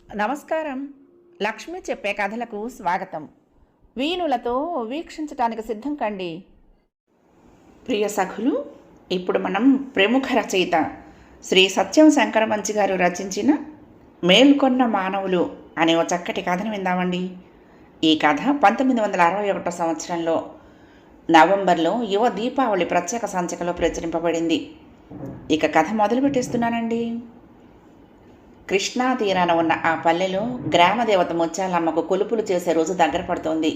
నమస్కారం. లక్ష్మి చెప్పే కథలకు స్వాగతం. వీణులతో వీక్షించటానికి సిద్ధం కండి. ప్రియ సఖులు, ఇప్పుడు మనం ప్రముఖ రచయిత శ్రీ సత్యం శంకరమంచి గారు రచించిన మేల్కొన్న మానవులు అనే ఒక చక్కటి కథను విందామండి. ఈ కథ 1961 సంవత్సరంలో నవంబర్లో యువ దీపావళి ప్రత్యేక సంచికలో ప్రచురింపబడింది. ఇక కథ మొదలు పెట్టేస్తున్నానండి. కృష్ణా తీరాన ఉన్న ఆ పల్లెలో గ్రామదేవత ముత్యాలమ్మకు కొలుపులు చేసే రోజు దగ్గర పడుతోంది.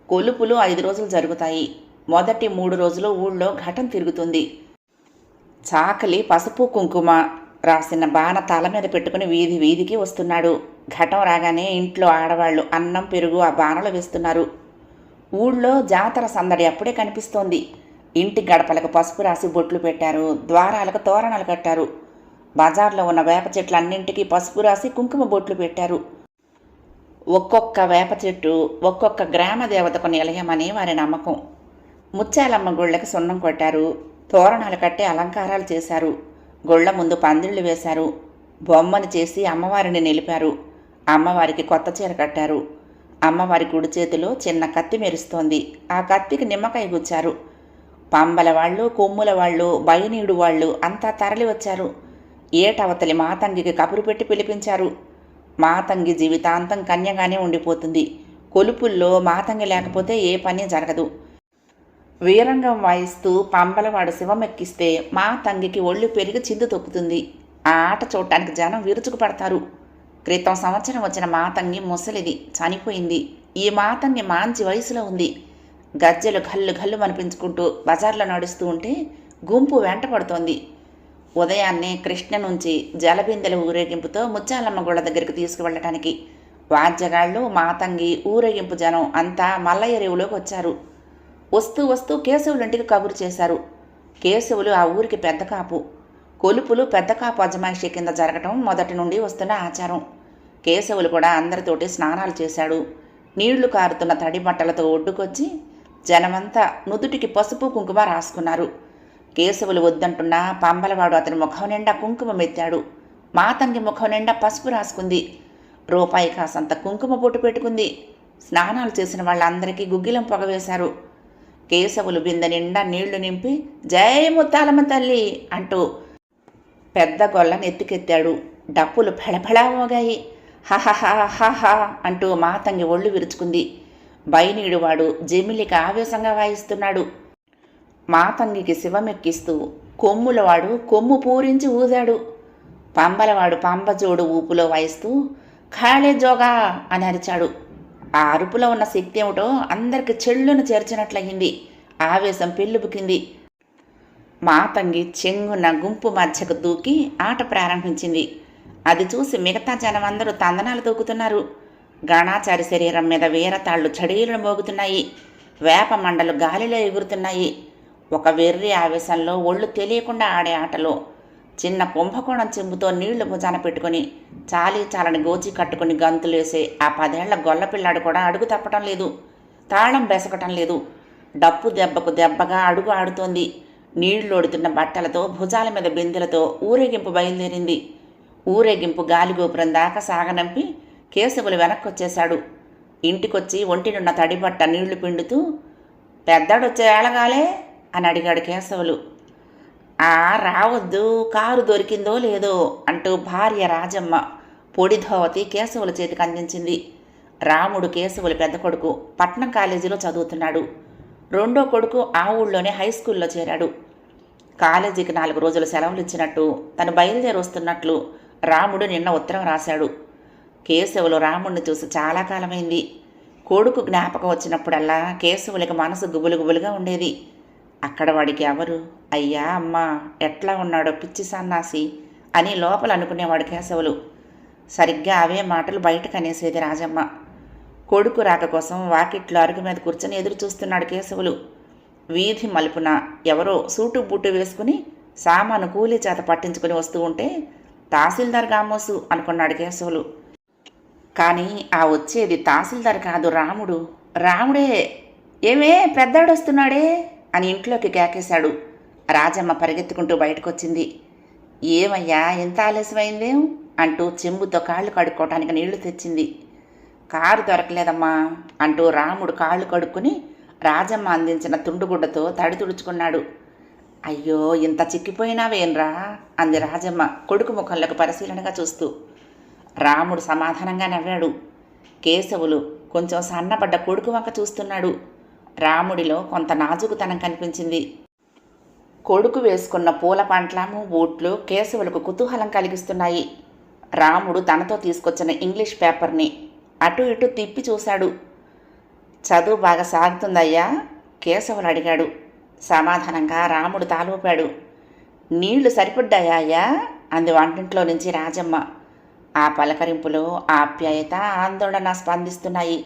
కొలుపులు 5 రోజులు జరుగుతాయి. మొదటి 3 రోజులు ఊళ్ళో ఘటం తిరుగుతుంది. చాకలి పసుపు కుంకుమ రాసిన బాణ తల మీద పెట్టుకుని వీధి వీధికి వస్తున్నాడు. ఘటం రాగానే ఇంట్లో ఆడవాళ్లు అన్నం పెరుగు ఆ బాణలో వేస్తున్నారు. ఊళ్ళో జాతర సందడి అప్పుడే కనిపిస్తోంది. ఇంటి గడపలకు పసుపు రాసి బొట్లు పెట్టారు. ద్వారాలకు తోరణాలు కట్టారు. బజార్లో ఉన్న వేప చెట్లన్నింటికీ పసుపు రాసి కుంకుమ బొట్లు పెట్టారు. ఒక్కొక్క వేప చెట్టు ఒక్కొక్క గ్రామ దేవతకు నిలయమని వారి నమ్మకం. ముత్యాలమ్మ గుళ్ళకి సున్నం కొట్టారు. తోరణాలు కట్టి అలంకారాలు చేశారు. గుళ్ళ ముందు పందిళ్ళు వేశారు. బొమ్మను చేసి అమ్మవారిని నిలిపారు. అమ్మవారికి కొత్త చీర కట్టారు. అమ్మవారి కుడి చేతిలో చిన్న కత్తి మెరుస్తోంది. ఆ కత్తికి నిమ్మకాయ గుచ్చారు. పంబల వాళ్ళు, కొమ్ముల వాళ్ళు, బయనీడు వాళ్ళు అంతా తరలి వచ్చారు. ఏటవతలి మాతంగికి కబురు పెట్టి పిలిపించారు. మాతంగి జీవితాంతం కన్యగానే ఉండిపోతుంది. కొలుపుల్లో మాతంగి లేకపోతే ఏ పని జరగదు. వీరంగం వాయిస్తూ పంబలవాడు శివమెక్కిస్తే మాతంగికి ఒళ్ళు పెరిగి చిందు తొక్కుతుంది. ఆ ఆట చూడటానికి జనం విరుచుకు పడతారు. క్రితం సంవత్సరం వచ్చిన మాతంగి ముసలిది, చనిపోయింది. ఈ మాతంగి మాంచి వయసులో ఉంది. గజ్జెలు గల్లు గల్లు మనిపించుకుంటూ బజార్లో నడుస్తూ ఉంటే గుంపు వెంట పడుతోంది. ఉదయాన్నే కృష్ణ నుంచి జలబిందెల ఊరేగింపుతో ముత్యాలమ్మ గుళ్ళ దగ్గరికి తీసుకువెళ్ళటానికి వాద్యగాళ్ళు, మాతంగి, ఊరేగింపు జనం అంతా మల్లయ్య రేవులోకి వచ్చారు. వస్తూ వస్తూ కేశవులింటికి కబురు చేశారు. కేశవులు ఆ ఊరికి పెద్ద కాపు. కొలుపులు పెద్ద కాపు అజమాయిషి కింద జరగటం మొదటి నుండి వస్తున్న ఆచారం. కేశవులు కూడా అందరితోటి స్నానాలు చేశాడు. నీళ్లు కారుతున్న తడి బట్టలతో ఒడ్డుకొచ్చి జనమంతా నుదుటికి పసుపు కుంకుమ రాసుకున్నారు. కేశవులు వద్దంటున్నా పంబలవాడు అతని ముఖం నిండా కుంకుమ మెత్తాడు. మాతంగి ముఖం నిండా పసుపు రాసుకుంది. రూపాయి కాసంత కుంకుమ బొట్టు పెట్టుకుంది. స్నానాలు చేసిన వాళ్ళందరికీ గుగ్గిలం పొగవేశారు. కేశవులు బిందె నిండా నీళ్లు నింపి జై ముత్తాలమ్మ తల్లి అంటూ పెద్ద గొల్లని ఎత్తికెత్తాడు. డప్పులు ఫెళఫెళా మోగాయి. హహహహహ అంటూ మాతంగి ఒళ్ళు విరుచుకుంది. బైనీడువాడు జమిలికి ఆవేశంగా వాయిస్తున్నాడు. మాతంగికి శివమెక్కిస్తూ కొమ్ములవాడు కొమ్ము పూరించి ఊదాడు. పంబలవాడు పంబజోడు ఊపులో వాయిస్తూ ఖాళే జోగా అని అరిచాడు. ఆ అరుపులో ఉన్న శక్తి ఏమిటో అందరికి చెళ్ళును చేర్చినట్లయింది. ఆవేశం పెళ్ళుబుకింది. మాతంగి చెంగున గుంపు మధ్యకు దూకి ఆట ప్రారంభించింది. అది చూసి మిగతా జనం అందరూ తందనాలు తొక్కుతున్నారు. గణాచారి శరీరం మీద వీరతాళ్లు చడీలను మోగుతున్నాయి. వేప మండలు గాలిలో ఎగురుతున్నాయి. ఒక వెర్రి ఆవేశంలో ఒళ్ళు తెలియకుండా ఆడే ఆటలో చిన్న కుంభకోణం చెంబుతో నీళ్లు భుజాన పెట్టుకుని చాలని గోచి కట్టుకుని గంతులేసే ఆ 10 ఏళ్ల గొల్లపిల్లాడు కూడా అడుగు తప్పటం లేదు. తాళం బెసకటం లేదు. డప్పు దెబ్బకు దెబ్బగా అడుగు ఆడుతోంది. నీళ్లోడుతున్న బట్టలతో భుజాల మీద బిందెలతో ఊరేగింపు బయలుదేరింది. ఊరేగింపు గాలిగోపురం దాకా సాగనంపి కేశవులు వెనక్కొచ్చేశాడు. ఇంటికొచ్చి ఒంటినున్న తడిబట్ట నీళ్లు పిండుతూ పెద్దాడొచ్చే ఏళగాలే అని అడిగాడు కేశవులు. రావద్దు, కారు దొరికిందో లేదో అంటూ భార్య రాజమ్మ పొడి ధోవతి కేశవుల చేతికి అందించింది. రాముడు కేశవులు పెద్ద కొడుకు పట్నం కాలేజీలో చదువుతున్నాడు. రెండో కొడుకు ఆ ఊళ్ళోనే హై స్కూల్లో చేరాడు. కాలేజీకి 4 రోజులు సెలవులు ఇచ్చినట్టు తను బయలుదేరి వస్తున్నట్లు రాముడు నిన్న ఉత్తరం రాశాడు. కేశవులు రాముడిని చూసి చాలా కాలమైంది. కొడుకు జ్ఞాపకం వచ్చినప్పుడల్లా కేశవులకి మనసు గుబులుగుబులుగా ఉండేది. అక్కడ వాడికి ఎవరు, అయ్యా అమ్మా ఎట్లా ఉన్నాడో పిచ్చి సన్నాసి అని లోపల అనుకునేవాడు కేశవులు. సరిగ్గా అవే మాటలు బయటకు అనేసేది రాజమ్మ. కొడుకు రాక కోసం వాకిట్లో అరుగు మీద కూర్చొని ఎదురు చూస్తున్నాడు కేశవులు. వీధి మలుపున ఎవరో సూటు బూటు వేసుకుని సామాను కూలీ చేత పట్టించుకుని వస్తూ ఉంటే తహసీల్దార్ గామోసు అనుకున్నాడు కేశవులు. కానీ ఆ వచ్చేది తహసీల్దార్ కాదు, రాముడు. రాముడే. ఏమే పెద్దాడొస్తున్నాడే అని ఇంట్లోకి కేకేశాడు. రాజమ్మ పరిగెత్తుకుంటూ బయటకొచ్చింది. ఏమయ్యా ఇంత ఆలస్యమైందేం అంటూ చెంబుతో కాళ్ళు కడుక్కోవటానికి నీళ్లు తెచ్చింది. కారు దొరకలేదమ్మా అంటూ రాముడు కాళ్ళు కడుక్కుని రాజమ్మ అందించిన తుండుగుడ్డతో తడి తుడుచుకున్నాడు. అయ్యో, ఇంత చిక్కిపోయినావేన్రా అంది రాజమ్మ కొడుకు ముఖంలోకి పరిశీలనగా చూస్తూ. రాముడు సమాధానంగా నవ్వాడు. కేశవులు కొంచెం సన్నపడ్డ కొడుకు వంక చూస్తున్నాడు. రాముడిలో కొంత నాజుకుతనం కనిపించింది. కొడుకు వేసుకున్న పూల పంట్లాము బూట్లు కేశవులకు కుతూహలం కలిగిస్తున్నాయి. రాముడు తనతో తీసుకొచ్చిన ఇంగ్లీష్ పేపర్ని అటు ఇటు తిప్పి చూశాడు. చదువు బాగా సాగుతుందయ్యా కేశవులు అడిగాడు. సమాధానంగా రాముడు తాలూపాడు. నీళ్లు సరిపడ్డాయా అయ్యా అంది వంటింట్లో నుంచి రాజమ్మ. ఆ పలకరింపులో ఆప్యాయత ఆందోళన స్పందిస్తున్నాయి.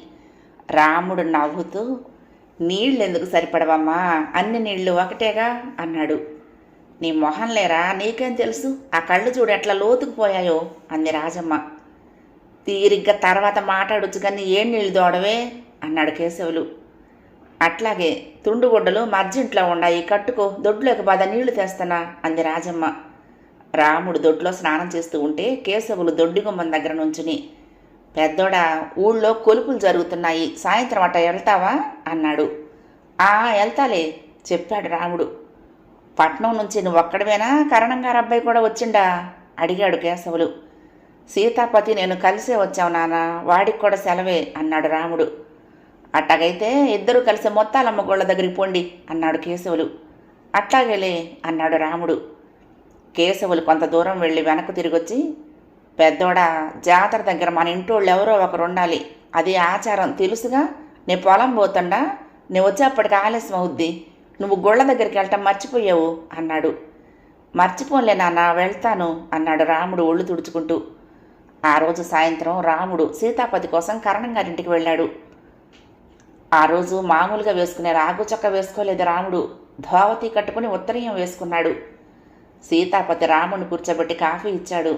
రాముడు నవ్వుతూ, నీళ్ళెందుకు సరిపడవమ్మా, అన్ని నీళ్లు ఒకటేగా అన్నాడు. నీ మొహం లేరా, నీకేం తెలుసు, ఆ కళ్ళు చూడు ఎట్లా లోతుకుపోయాయో అంది రాజమ్మ. తీరిగ్గా తర్వాత మాట్లాడొచ్చు కానీ ఏం నీళ్లు దోడవే అన్నాడు కేశవులు. అట్లాగే తుండుగుడ్డలు మర్జింట్లో ఉన్నాయి, కట్టుకో, దొడ్లోకి బాధ నీళ్లు తెస్తానా అంది రాజమ్మ. రాముడు దొడ్లో స్నానం చేస్తూ ఉంటే కేశవులు దొడ్డిగుమ్మం దగ్గర నుంచుని, పెద్దోడా ఊళ్ళో కొలుపులు జరుగుతున్నాయి, సాయంత్రం అట్ట వెళ్తావా అన్నాడు. వెళ్తాలే చెప్పాడు రాముడు. పట్నం నుంచి నువ్వు ఒక్కడవేనా, కరణంగారు అబ్బాయి కూడా వచ్చిండా అడిగాడు కేశవులు. సీతాపతి నేను కలిసే వచ్చావు నాన్న, వాడికి కూడా సెలవే అన్నాడు రాముడు. అట్టాగైతే ఇద్దరూ కలిసి మొత్తాలమ్మ గోళ్ళ దగ్గరికి పోండి అన్నాడు కేశవులు. అట్లాగేలే అన్నాడు రాముడు. కేశవులు కొంత దూరం వెళ్ళి వెనక్కు తిరిగొచ్చి, పెద్దోడా జాతర దగ్గర మన ఇంటోళ్ళు ఎవరో ఒకరు ఉండాలి, అది ఆచారం తెలుసుగా, నీ పొలం పోతుండా, నీ వచ్చేప్పటికి ఆలస్యం అవుద్ది, నువ్వు గోళ్ళ దగ్గరికి వెళ్ళటం మర్చిపోయావు అన్నాడు. మర్చిపోలే నాన్న, వెళ్తాను అన్నాడు రాముడు ఒళ్ళు తుడుచుకుంటూ. ఆ రోజు సాయంత్రం రాముడు సీతాపతి కోసం కరణం గారింటికి వెళ్ళాడు. ఆ రోజు మామూలుగా వేసుకునే రాగు చొక్క వేసుకోలేదు రాముడు, ధోవతి కట్టుకుని ఉత్తరీయం వేసుకున్నాడు. సీతాపతి రాముడిని కూర్చోబెట్టి కాఫీ ఇచ్చాడు.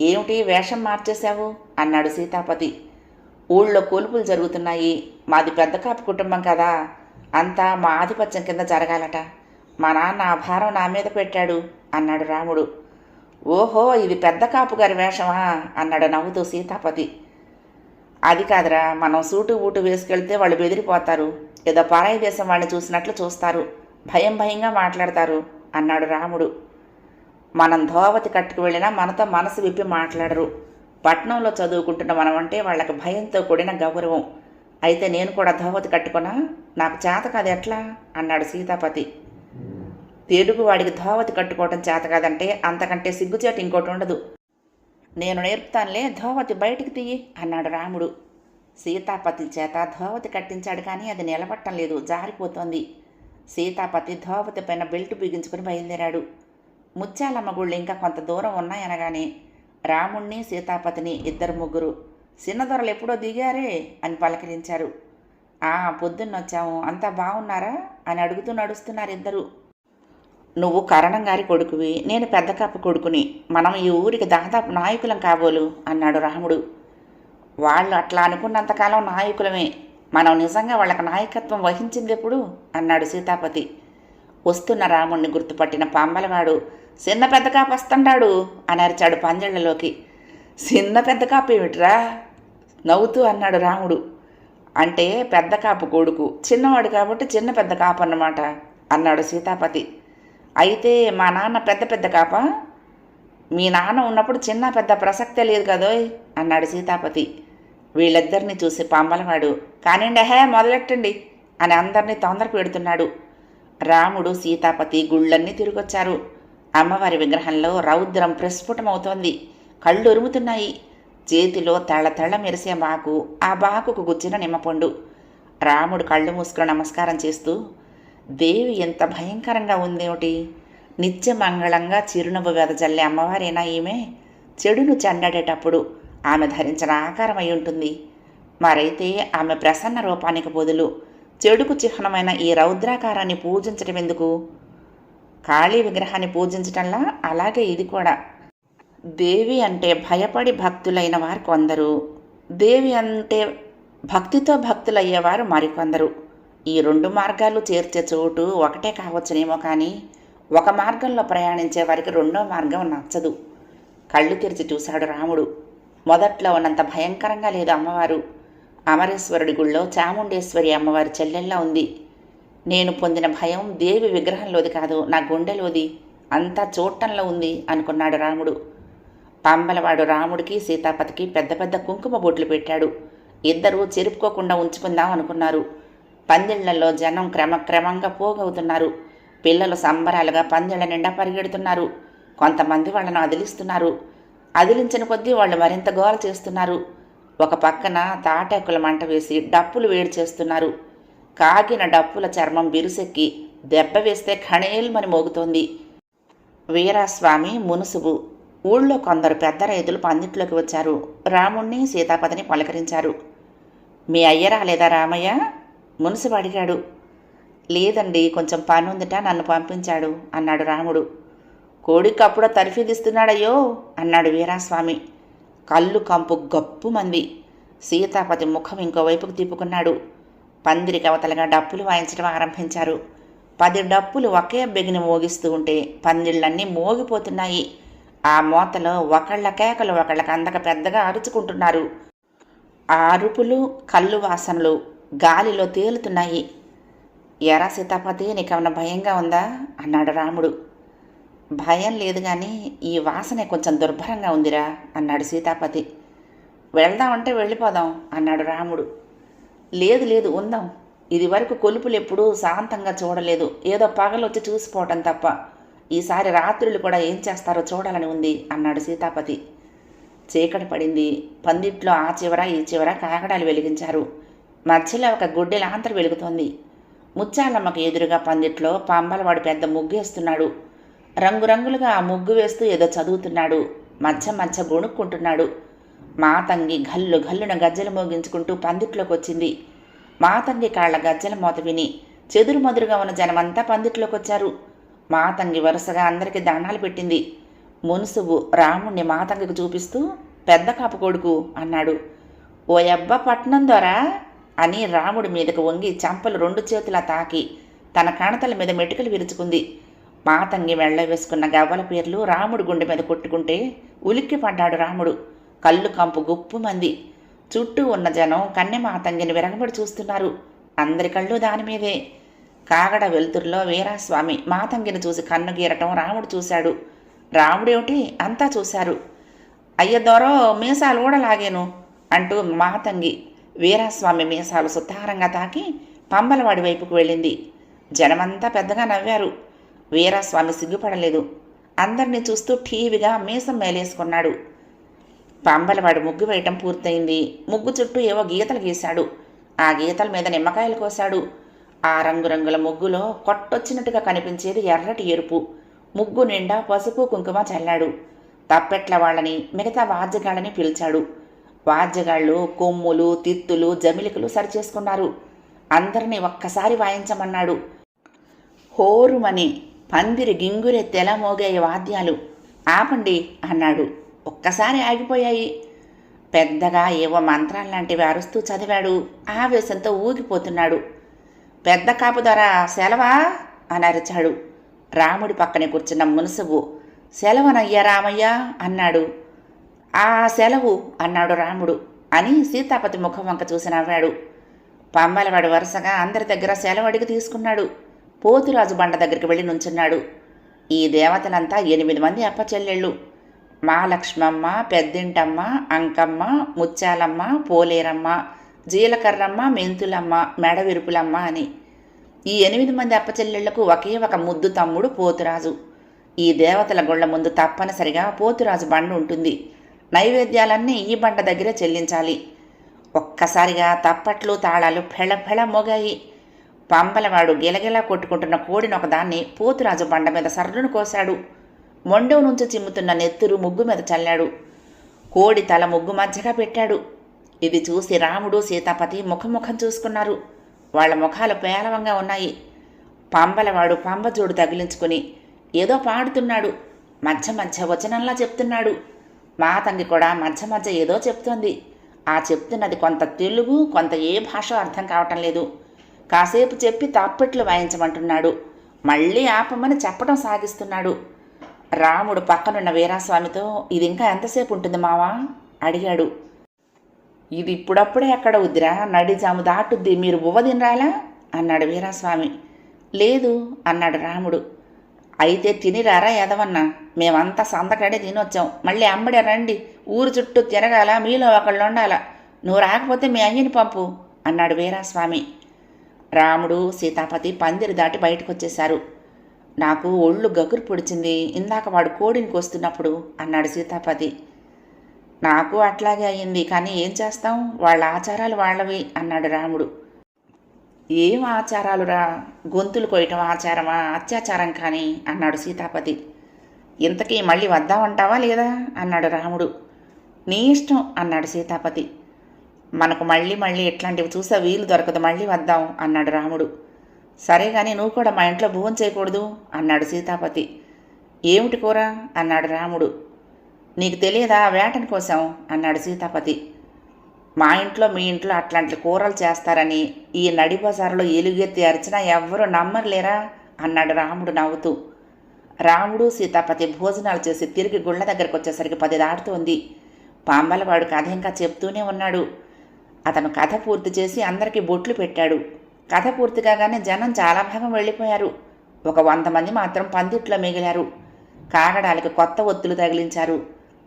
ఏమిటి వేషం మార్చేశావు అన్నాడు సీతాపతి. ఊళ్ళో కొలుపులు జరుగుతున్నాయి, మాది పెద్ద కాపు కుటుంబం కదా, అంతా మా ఆధిపత్యం కింద జరగాలట, మా నాన్న ఆ భారం నా మీద పెట్టాడు అన్నాడు రాముడు. ఓహో, ఇది పెద్ద కాపు గారి వేషమా అన్నాడు నవ్వుతూ సీతాపతి. అది కాదురా, మనం సూటు బూటు వేసుకెళ్తే వాళ్ళు బెదిరిపోతారు, ఏదో పరాయి దేశం వాడిని చూసినట్లు చూస్తారు, భయంగా మాట్లాడతారు అన్నాడు రాముడు. మనం ధోవతి కట్టుకు వెళ్ళినా మనతో మనసు విప్పి మాట్లాడరు. పట్నంలో చదువుకుంటున్న మనం అంటే వాళ్ళకి భయంతో కూడిన గౌరవం. అయితే నేను కూడా ధోవతి కట్టుకున్నా, నాకు చేత కాదు ఎట్లా అన్నాడు సీతాపతి. తెలుగువాడికి ధోవతి కట్టుకోవటం చేత కాదంటే అంతకంటే సిగ్గుచేటు ఇంకోటి ఉండదు. నేను నేర్పుతానులే, ధోవతి బయటికి తీయి అన్నాడు రాముడు. సీతాపతి చేత ధోవతి కట్టించాడు కానీ అది నిలబట్టం లేదు, జారిపోతోంది. సీతాపతి ధోవతి పైన బెల్ట్ బిగించుకుని బయలుదేరాడు. ముత్యాలమ్మ గుళ్ళు ఇంకా కొంత దూరం ఉన్నాయనగానే రాముణ్ణి సీతాపతిని ఇద్దరు ముగ్గురు చిన్నదొరలు ఎప్పుడో దిగారే అని పలకరించారు. పొద్దున్నొచ్చాము, అంతా బాగున్నారా అని అడుగుతూ నడుస్తున్నారు ఇద్దరు. నువ్వు కరణం గారి కొడుకువి, నేను పెద్ద కాపు కొడుకుని, మనం ఈ ఊరికి దాదాపు నాయకులం కాబోలు అన్నాడు రాముడు. వాళ్ళు అట్లా అనుకున్నంతకాలం నాయకులమే, మనం నిజంగా వాళ్ళకి నాయకత్వం వహించింది ఎప్పుడు అన్నాడు సీతాపతి. వస్తున్న రాముణ్ణి గుర్తుపట్టిన పంబలవాడు, చిన్న పెద్ద కాపు వస్తుండాడు అని అరిచాడు పంజళ్లలోకి. చిన్న పెద్ద కాపు ఏమిట్రా నవ్వుతూ అన్నాడు రాముడు. అంటే పెద్ద కాపు కొడుకు, చిన్నవాడు కాబట్టి చిన్న పెద్ద కాపు అన్నమాట అన్నాడు సీతాపతి. అయితే మా నాన్న పెద్ద కాపా? మీ నాన్న ఉన్నప్పుడు చిన్న పెద్ద ప్రసక్తే లేదు కదోయ్ అన్నాడు సీతాపతి. వీళ్ళిద్దరిని చూసి పంబలవాడు, కానిండి మొదలెట్టండి అని అందరినీ తొందర పెడుతున్నాడు. రాముడు సీతాపతి గుళ్ళన్నీ తిరిగొచ్చారు. అమ్మవారి విగ్రహంలో రౌద్రం ప్రస్ఫుటమవుతోంది, కళ్ళు ఉరుముతున్నాయి. చేతిలో తెళ్ళ మెరిసే బాకు, ఆ బాకుకు గుచ్చిన నిమ్మపండు. రాముడు కళ్ళు మూసుకుని నమస్కారం చేస్తూ, దేవి ఎంత భయంకరంగా ఉందేమిటి, నిత్యమంగళంగా చిరునవ్వు వెదజల్లే అమ్మవారేనా ఈమె? చెడును చెండాడేటప్పుడు ఆమె ధరించిన ఆకారం అయి ఉంటుంది. మరైతే ఆమె ప్రసన్న రూపానికి బదులు చెడుకు చిహ్నమైన ఈ రౌద్రాకారాన్ని పూజించటం ఎందుకు? కాళీ విగ్రహాన్ని పూజించటంలా అలాగే ఇది కూడా. దేవి అంటే భయపడి భక్తులైన వారు కొందరు, దేవి అంటే భక్తితో భక్తులయ్యేవారు మరికొందరు. ఈ రెండు మార్గాలు చేర్చే చోటు ఒకటే కావచ్చునేమో కానీ ఒక మార్గంలో ప్రయాణించే వారికి రెండో మార్గం నచ్చదు. కళ్ళు తెరిచి చూశాడు రాముడు. మొదట్లో ఉన్నంత భయంకరంగా లేదు అమ్మవారు. అమరేశ్వరుడి గుళ్ళో చాముండేశ్వరి అమ్మవారి చెల్లెల్లా ఉంది. నేను పొందిన భయం దేవి విగ్రహంలోది కాదు, నా గుండెలోది. అంతా చూడటంలో ఉంది అనుకున్నాడు రాముడు. పంబలవాడు రాముడికి సీతాపతికి పెద్ద పెద్ద కుంకుమ బొట్లు పెట్టాడు. ఇద్దరూ చెరుపుకోకుండా ఉంచుకుందాం అనుకున్నారు. పందిళ్లలో జనం క్రమక్రమంగా పోగవుతున్నారు. పిల్లలు సంబరాలుగా పందిళ్ల నిండా పరిగెడుతున్నారు. కొంతమంది వాళ్ళను అదిలిస్తున్నారు. అదిలించిన కొద్దీ వాళ్ళు మరింత గోల చేస్తున్నారు. ఒక పక్కన తాటాకుల మంట వేసి డప్పులు వేడి చేస్తున్నారు. కాగిన డప్పుల చర్మం బిరుసెక్కి దెబ్బ వేస్తే ఖణేల్మని మోగుతోంది. వీరాస్వామి మునుసుబు ఊళ్ళో కొందరు పెద్ద రైతులు పందిట్లోకి వచ్చారు. రాముణ్ణి సీతాపతిని పలకరించారు. మీ అయ్య రాలేదా రామయ్య? మునుసుబు అడిగాడు. లేదండి, కొంచెం పని ఉందిట, నన్ను పంపించాడు అన్నాడు రాముడు. కోడికప్పుడో తరిఫీదిస్తున్నాడయ్యో అన్నాడు వీరాస్వామి. కళ్ళు కంపు గప్పుమంది. సీతాపతి ముఖం ఇంకోవైపుకు తిప్పుకున్నాడు. పందిరికి అవతలగా డప్పులు వాయించడం ఆరంభించారు. 10 డప్పులు ఒకే బెగిని మోగిస్తూ ఉంటే పందిళ్ళన్నీ మోగిపోతున్నాయి. ఆ మోతలో ఒకళ్ళ కేకలు ఒకళ్ళకి అందక పెద్దగా అరుచుకుంటున్నారు. ఆ అరుపులు కళ్ళు వాసనలు గాలిలో తేలుతున్నాయి. ఎరా సీతాపతి, నీకేమన్నా భయంగా ఉందా అన్నాడు రాముడు. భయం లేదు కానీ ఈ వాసనే కొంచెం దుర్భరంగా ఉందిరా అన్నాడు సీతాపతి. వెళ్దామంటే వెళ్ళిపోదాం అన్నాడు రాముడు. లేదు లేదు, ఉందాం. ఇది వరకు కొలుపులు ఎప్పుడూ శాంతంగా చూడలేదు. ఏదో పగలొచ్చి చూసిపోవటం తప్ప. ఈసారి రాత్రులు కూడా ఏం చేస్తారో చూడాలని ఉంది అన్నాడు సీతాపతి. చీకటి పడింది. పందిట్లో ఆ చివర ఈ చివర కాగడాలు వెలిగించారు. మధ్యలో ఒక గుడ్డె లాంతరు వెలుగుతోంది. ముత్యాలమ్మకు ఎదురుగా పందిట్లో పంబలవాడు పెద్ద ముగ్గేస్తున్నాడు. రంగురంగులుగా ఆ ముగ్గు వేస్తూ ఏదో చదువుతున్నాడు. మధ్య మధ్య గొణుక్కుంటున్నాడు. మాతంగి గల్లు గల్లున గజ్జలు మోగించుకుంటూ పందిట్లోకి వచ్చింది. మాతంగి కాళ్ల గజ్జల మోత విని చెదురుమదురుగా ఉన్న జనమంతా పందిట్లోకి వచ్చారు. మాతంగి వరుసగా అందరికీ దండాలు పెట్టింది. మునుసుబు రాముణ్ణి మాతంగికి చూపిస్తూ పెద్ద కాపు కొడుకు అన్నాడు. ఓ యబ్బ పట్నం దొరా అని రాముడి మీదకు వంగి చంపలు 2 చేతులా తాకి తన కణతల మీద మెటుకలు విరుచుకుంది. మాతంగి మెళ్ళ వేసుకున్న గవ్వల పేర్లు రాముడు గుండె మీద కొట్టుకుంటే ఉలిక్కి పడ్డాడు రాముడు. కళ్ళు కంపు గుప్పుమంది. చుట్టూ ఉన్న జనం కన్నె మాతంగిని విరగబడి చూస్తున్నారు. అందరి కళ్ళు దానిమీదే. కాగడ వెలుతురులో వీరాస్వామి మాతంగిని చూసి కన్ను గీరటం రాముడు చూశాడు. రాముడేమిటి అంతా చూశారు. అయ్య దొరో, మీసాలు ఊడలాగేను అంటూ మాతంగి వీరాస్వామి మీసాలు సుతారంగా తాకి పంబలవాడి వైపుకు వెళ్ళింది. జనమంతా పెద్దగా నవ్వారు. వీరాస్వామి సిగ్గుపడలేదు. అందరినీ చూస్తూ ఠీవిగా మీసం మేలేసుకున్నాడు. పంబలవాడు ముగ్గు వేయటం పూర్తయింది. ముగ్గు చుట్టూ ఏవో గీతలు గీశాడు. ఆ గీతల మీద నిమ్మకాయలు కోశాడు. ఆ రంగురంగుల ముగ్గులో కొట్టొచ్చినట్టుగా కనిపించేది ఎర్రటి ఎరుపు. ముగ్గు నిండా పసుపు కుంకుమ చల్లాడు. తప్పెట్ల వాళ్ళని మిగతా వాద్యగాళ్ళని పిలిచాడు. వాద్యగాళ్ళు కొమ్ములు తిత్తులు జమిలికలు సరిచేసుకున్నారు. అందరినీ ఒక్కసారి వాయించమన్నాడు. హోరుమని పందిరి గింగురెత్తెలా మోగాయి వాద్యాలు. ఆపండి అన్నాడు. ఒక్కసారి ఆగిపోయాయి. పెద్దగా ఏవో మంత్రాల్లాంటివి అరుస్తూ చదివాడు. ఆవేశంతో ఊగిపోతున్నాడు. పెద్ద కాపు ద్వారా సెలవా అని అరిచాడు. రాముడి పక్కనే కూర్చున్న మునుసుబు సెలవనయ్యా రామయ్య అన్నాడు. ఆ సెలవు అన్నాడు రాముడు అని సీతాపతి ముఖం వంక చూసి నవ్వాడు. పంబలవాడు వరుసగా అందరి దగ్గర సెలవు అడిగి తీసుకున్నాడు. పోతురాజు బండ దగ్గరికి వెళ్ళి నుంచున్నాడు. ఈ దేవతలంతా 8 మంది అప్పచెల్లెళ్ళు. మహాలక్ష్మమ్మ, పెద్దింటమ్మ, అంకమ్మ, ముత్యాలమ్మ, పోలేరమ్మ, జీలకర్రమ్మ, మెంతులమ్మ, మెడవిరుపులమ్మ అని. ఈ 8 మంది అప్పచెల్లెళ్లకు ఒకే ఒక ముద్దు తమ్ముడు పోతురాజు. ఈ దేవతల గుళ్ల ముందు తప్పనిసరిగా పోతురాజు బండ ఉంటుంది. నైవేద్యాలన్నీ ఈ బండ దగ్గరే చెల్లించాలి. ఒక్కసారిగా తప్పట్లు తాళాలు ఫెళఫెళ మోగాయి. పంబలవాడు గిలగిలా కొట్టుకుంటున్న కోడిని ఒకదాన్ని పోతురాజు బండ మీద సర్రును కోశాడు. మొండెవు నుంచి చిమ్ముతున్న నెత్తురు ముగ్గు మీద చల్లాడు. కోడి తల ముగ్గు మధ్యగా పెట్టాడు. ఇది చూసి రాముడు సీతాపతి ముఖముఖం చూసుకున్నారు. వాళ్ల ముఖాలు పేలవంగా ఉన్నాయి. పంబలవాడు పంబజోడు తగిలించుకుని ఏదో పాడుతున్నాడు. మధ్య మధ్య వచనంలా చెప్తున్నాడు. మాతంగి కూడా మధ్య మధ్య ఏదో చెప్తోంది. ఆ చెప్తున్నది కొంత తెలుగు, కొంత ఏ భాష అర్థం కావటం లేదు. కాసేపు చెప్పి తప్పెట్లు వాయించమంటున్నాడు. మళ్ళీ ఆపమని చెప్పడం సాగిస్తున్నాడు. రాముడు పక్కనున్న వీరాస్వామితో ఇది ఇంకా ఎంతసేపు ఉంటుంది మావా అడిగాడు. ఇది ఇప్పుడప్పుడే ఎక్కడ ఉద్దిరా, నడిజాము దాటుద్ది, మీరు బువ్వ తినరాలా అన్నాడు వీరాస్వామి. లేదు అన్నాడు రాముడు. అయితే తినిరారా ఎదవన్నా, మేమంతా సందకడే తినొచ్చాం, మళ్ళీ అమ్మడే రండి, ఊరు చుట్టూ తిరగాల, మీలో ఒకళ్ళు ఉండాల, నువ్వు రాకపోతే మీ అయ్యని పంపు అన్నాడు వీరాస్వామి. రాముడు సీతాపతి పందిరి దాటి బయటకు వచ్చేశారు. నాకు ఒళ్ళు గగురు పొడిచింది ఇందాక వాడు కోడిని కోస్తున్నప్పుడు అన్నాడు సీతాపతి. నాకు అట్లాగే అయ్యింది, కానీ ఏం చేస్తాం, వాళ్ళ ఆచారాలు వాళ్ళవి అన్నాడు రాముడు. ఏం ఆచారాలురా, గొంతులు కొయ్యటం ఆచారమా, అత్యాచారం కానీ అన్నాడు సీతాపతి. ఇంతకీ మళ్ళీ వద్దామంటావా లేదా అన్నాడు రాముడు. నీ ఇష్టం అన్నాడు సీతాపతి. మనకు మళ్ళీ మళ్ళీ ఇట్లాంటివి చూసే వీలు దొరకదు, మళ్ళీ వద్దాం అన్నాడు రాముడు. సరే కానీ నువ్వు కూడా మా ఇంట్లో భోజనం చేయకూడదు అన్నాడు సీతాపతి. ఏమిటి కూర అన్నాడు రాముడు. నీకు తెలియదా, వేటని కోసం అన్నాడు సీతాపతి. మా ఇంట్లో మీ ఇంట్లో అట్లాంటి కూరలు చేస్తారని ఈ నడి బజారులో ఎలుగెత్తి అరిచినా ఎవ్వరూ నమ్మర్లేరా అన్నాడు రాముడు నవ్వుతూ. రాముడు సీతాపతి భోజనాలు చేసి తిరిగి గుళ్ళ దగ్గరకు వచ్చేసరికి 10 దాటుతోంది. పాంబలవాడు కథ ఇంకా చెప్తూనే ఉన్నాడు. అతను కథ పూర్తి చేసి అందరికీ బొట్లు పెట్టాడు. కథ పూర్తి కాగానే జనం చాలా భాగం వెళ్ళిపోయారు. ఒక 100 మంది మాత్రం పందిట్లో మిగిలారు. కాగడాలకు కొత్త ఒత్తులు తగిలించారు.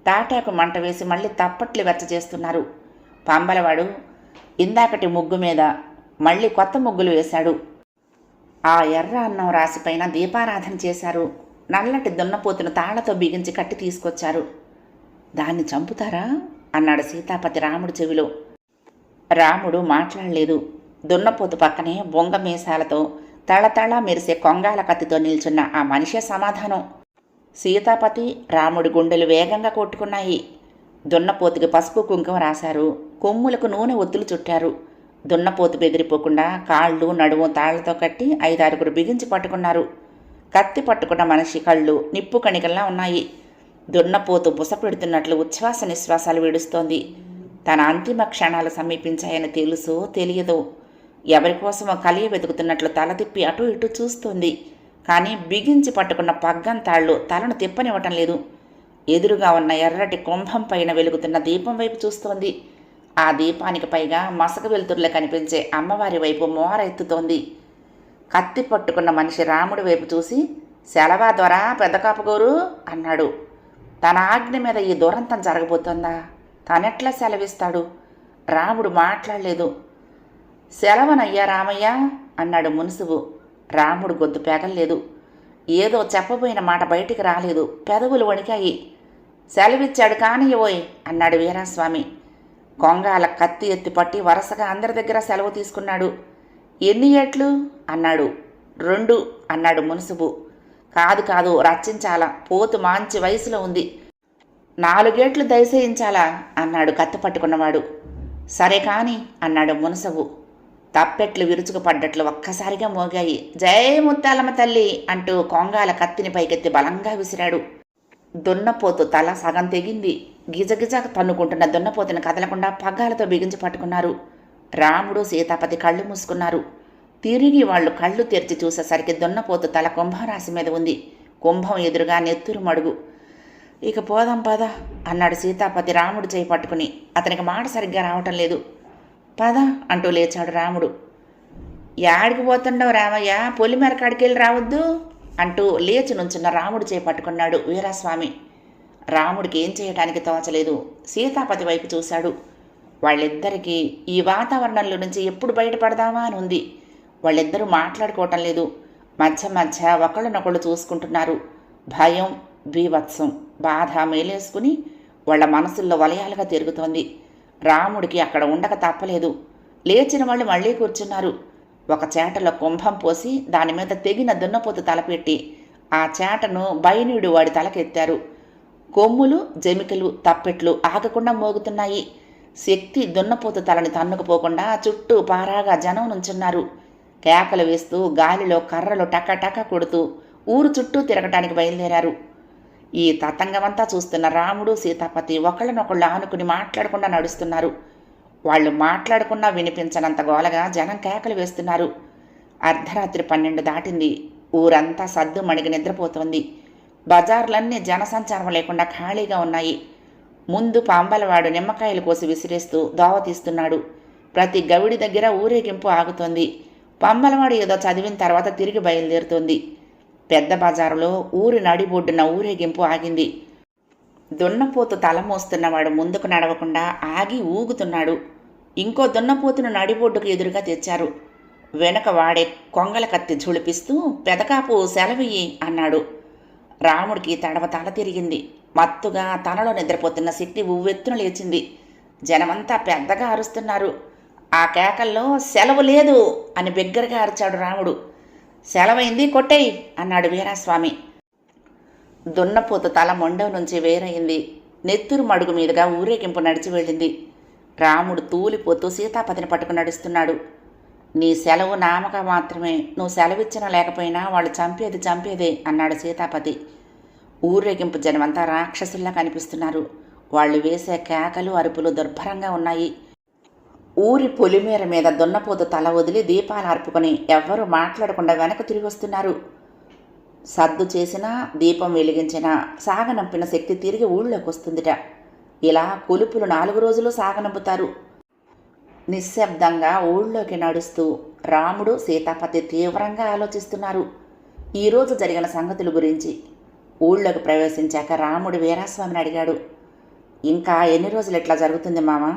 తాటాకు మంట వేసి మళ్ళీ తప్పట్లు వెచ్చ చేస్తున్నారు. పాంబలవాడు ఇందాకటి ముగ్గు మీద మళ్ళీ కొత్త ముగ్గులు వేశాడు. ఆ ఎర్ర అన్నం రాశిపైన దీపారాధన చేశారు. నల్లటి దున్నపోతును తాళ్లతో బిగించి కట్టి తీసుకొచ్చారు. దాన్ని చంపుతారా అన్నాడు సీతాపతి రాముడి చెవిలో. రాముడు మాట్లాడలేదు. దున్నపోతు పక్కనే బొంగ మీసాలతో తళతళ మెరిసే కొంగాల కత్తితో నిల్చున్న ఆ మనిషే సమాధానం. సీతాపతి రాముడి గుండెలు వేగంగా కొట్టుకున్నాయి. దున్నపోతుకి పసుపు కుంకుమ రాశారు. కొమ్ములకు నూనె ఒత్తులు చుట్టారు. దున్నపోతు బెదిరిపోకుండా కాళ్ళు నడుము తాళ్లతో కట్టి 5-6 బిగించి పట్టుకున్నారు. కత్తి పట్టుకున్న మనిషి కళ్ళు నిప్పు కణికల్లా ఉన్నాయి. దున్నపోతు బుస పెడుతున్నట్లు ఉచ్ఛ్వాస నిశ్వాసాలు విడుస్తోంది. తన అంతిమ క్షణాలు సమీపించాయని తెలుసో తెలియదో ఎవరికోసమో కలియ వెతుకుతున్నట్లు తల తిప్పి అటు ఇటు చూస్తోంది. కానీ బిగించి పట్టుకున్న పగ్గం తాళ్ళు తలను తిప్పనివ్వటం లేదు. ఎదురుగా ఉన్న ఎర్రటి కుంభం పైన వెలుగుతున్న దీపం వైపు చూస్తోంది. ఆ దీపానికి పైగా మసక వెలుతురులో కనిపించే అమ్మవారి వైపు మోర ఎత్తుతోంది. కత్తి పట్టుకున్న మనిషి రాముడి వైపు చూసి, సెలవా దొరా పెద్ద కాపుగోరు అన్నాడు. తన ఆజ్ఞ మీద ఈ దురంతం జరగబోతోందా? తనెట్లా సెలవిస్తాడు? రాముడు మాట్లాడలేదు. సెలవనయ్యా రామయ్య అన్నాడు మున్సుబు. రాముడు గొంతు పెగల్లేదు. ఏదో చెప్పబోయిన మాట బయటికి రాలేదు. పెదవులు వణికాయి. సెలవిచ్చాడు కానియ్యబోయ్ అన్నాడు వీరాస్వామి. కొంగాల కత్తి ఎత్తి పట్టి వరుసగా అందరి దగ్గర సెలవు తీసుకున్నాడు. ఎన్ని ఏట్లు అన్నాడు. 2 అన్నాడు మున్సుబు. కాదు రచించాలా, పోతు మంచి వయసులో ఉంది. 4 ఏట్లు దయచేయించాలా అన్నాడు కత్తి పట్టుకున్నవాడు. సరే కాని అన్నాడు మునసబు. తప్పెట్లు విరుచుకుపడ్డట్లు ఒక్కసారిగా మోగాయి. జై ముత్తాలమ్మ తల్లి అంటూ కొంగాల కత్తిని పైకెత్తి బలంగా విసిరాడు. దున్నపోతు తల సగం తెగింది. గిజగిజ తన్నుకుంటున్న దున్నపోతుని కదలకుండా పగ్గాలతో బిగించి పట్టుకున్నారు. రాముడు సీతాపతి కళ్ళు మూసుకున్నారు. తిరిగి వాళ్ళు కళ్ళు తెరిచి చూసేసరికి దున్నపోతు తల కుంభరాశి మీద ఉంది. కుంభం ఎదురుగా నెత్తురు మడుగు. ఇక పోదాం పద అన్నాడు సీతాపతి రాముడు చేయి పట్టుకుని. అతనికి మాట సరిగ్గా రావటం లేదు. పద అంటూ లేచాడు రాముడు. యాడికి పోతుండవు రామయ్య, పొలిమేర కాడికెళ్ళి రావద్దు అంటూ లేచి నుంచున్న రాముడు చేయి పట్టుకున్నాడు వీరాస్వామి. రాముడికి ఏం చేయటానికి తోచలేదు. సీతాపతి వైపు చూశాడు. వాళ్ళిద్దరికీ ఈ వాతావరణంలో నుంచి ఎప్పుడు బయటపడదామా అని ఉంది. వాళ్ళిద్దరూ మాట్లాడుకోవటం లేదు. మధ్య మధ్య ఒకళ్ళనొకళ్ళు చూసుకుంటున్నారు. భయం, బీభత్సం, బాధ మేలేసుకుని వాళ్ళ మనసుల్లో వలయాలుగా తిరుగుతోంది. రాముడికి అక్కడ ఉండక తప్పలేదు. లేచిన వాళ్ళు మళ్ళీ కూర్చున్నారు. ఒక చేటలో కుంభం పోసి దాని మీద తెగిన దున్నపోతు తలపెట్టి ఆ చేటను బైనీడు వాడి తలకెత్తారు. కొమ్ములు, జమికలు, తప్పెట్లు ఆగకుండా మోగుతున్నాయి. శక్తి దున్నపోతు తలని తన్నుకుపోకుండా చుట్టూ పారాగా జనం నుంచున్నారు. కేకలు వేస్తూ గాలిలో కర్రలు టక కొడుతూ ఊరు చుట్టూ తిరగటానికి బయలుదేరారు. ఈ తతంగమంతా చూస్తున్న రాముడు సీతాపతి ఒకళ్ళనొకళ్ళు ఆనుకుని మాట్లాడకుండా నడుస్తున్నారు. వాళ్ళు మాట్లాడుకున్నా వినిపించనంత గోలగా జనం కేకలు వేస్తున్నారు. అర్ధరాత్రి 12 దాటింది. ఊరంతా సద్దు మణిగి నిద్రపోతోంది. బజార్లన్నీ జనసంచారం లేకుండా ఖాళీగా ఉన్నాయి. ముందు పంబలవాడు నిమ్మకాయలు కోసి విసిరేస్తూ దోవ తీస్తున్నాడు. ప్రతి గవిడి దగ్గర ఊరేగింపు ఆగుతోంది. పంబలవాడు ఏదో చదివిన తర్వాత తిరిగి బయలుదేరుతోంది. పెద్ద బజారులో ఊరి నడిబొడ్డున ఊరేగింపు ఆగింది. దున్నపోతు తల మోస్తున్నవాడు ముందుకు నడవకుండా ఆగి ఊగుతున్నాడు. ఇంకో దున్నపోతును నడిబొడ్డుకు ఎదురుగా తెచ్చారు. వెనక వాడే కొంగల కత్తి ఝుళిపిస్తూ పెదకాపు సెలవియ్యి అన్నాడు. రాముడికి తడవ తల తిరిగింది. మత్తుగా తనలో నిద్రపోతున్న శక్తి ఉవ్వెత్తున లేచింది. జనమంతా పెద్దగా అరుస్తున్నారు. ఆ కేకల్లో సెలవు లేదు అని బిగ్గరగా అరిచాడు రాముడు. సెలవైంది, కొట్టేయి అన్నాడు వీరాస్వామి. దున్నపోతు తల మొండవ నుంచి వేరయింది. నెత్తురు మడుగు మీదుగా ఊరేగింపు నడిచి వెళ్ళింది. రాముడు తూలిపోతూ సీతాపతిని పట్టుకుని నడుస్తున్నాడు. నీ సెలవు నామక మాత్రమే, నువ్వు సెలవిచ్చినా లేకపోయినా వాళ్ళు చంపేదే అన్నాడు సీతాపతి. ఊరేగింపు జనమంతా రాక్షసుల్లా కనిపిస్తున్నారు. వాళ్ళు వేసే కేకలు అరుపులు దుర్భరంగా ఉన్నాయి. ఊరి పొలిమేర మీద దున్నపోతు తల వదిలి దీపాలు అర్పుకొని ఎవ్వరూ మాట్లాడకుండా వెనక్కు తిరిగి వస్తున్నారు. సద్దు చేసినా దీపం వెలిగించినా సాగనంపిన శక్తి తిరిగి ఊళ్ళోకి వస్తుందిట. ఇలా కొలుపులు 4 రోజులు సాగనంపుతారు. నిశ్శబ్దంగా ఊళ్ళోకి నడుస్తూ రాముడు సీతాపతి తీవ్రంగా ఆలోచిస్తున్నారు ఈరోజు జరిగిన సంగతుల గురించి. ఊళ్ళోకి ప్రవేశించాక రాముడు వీరాస్వామిని అడిగాడు. ఇంకా ఎన్ని రోజులు ఇట్లా జరుగుతుంది మామా?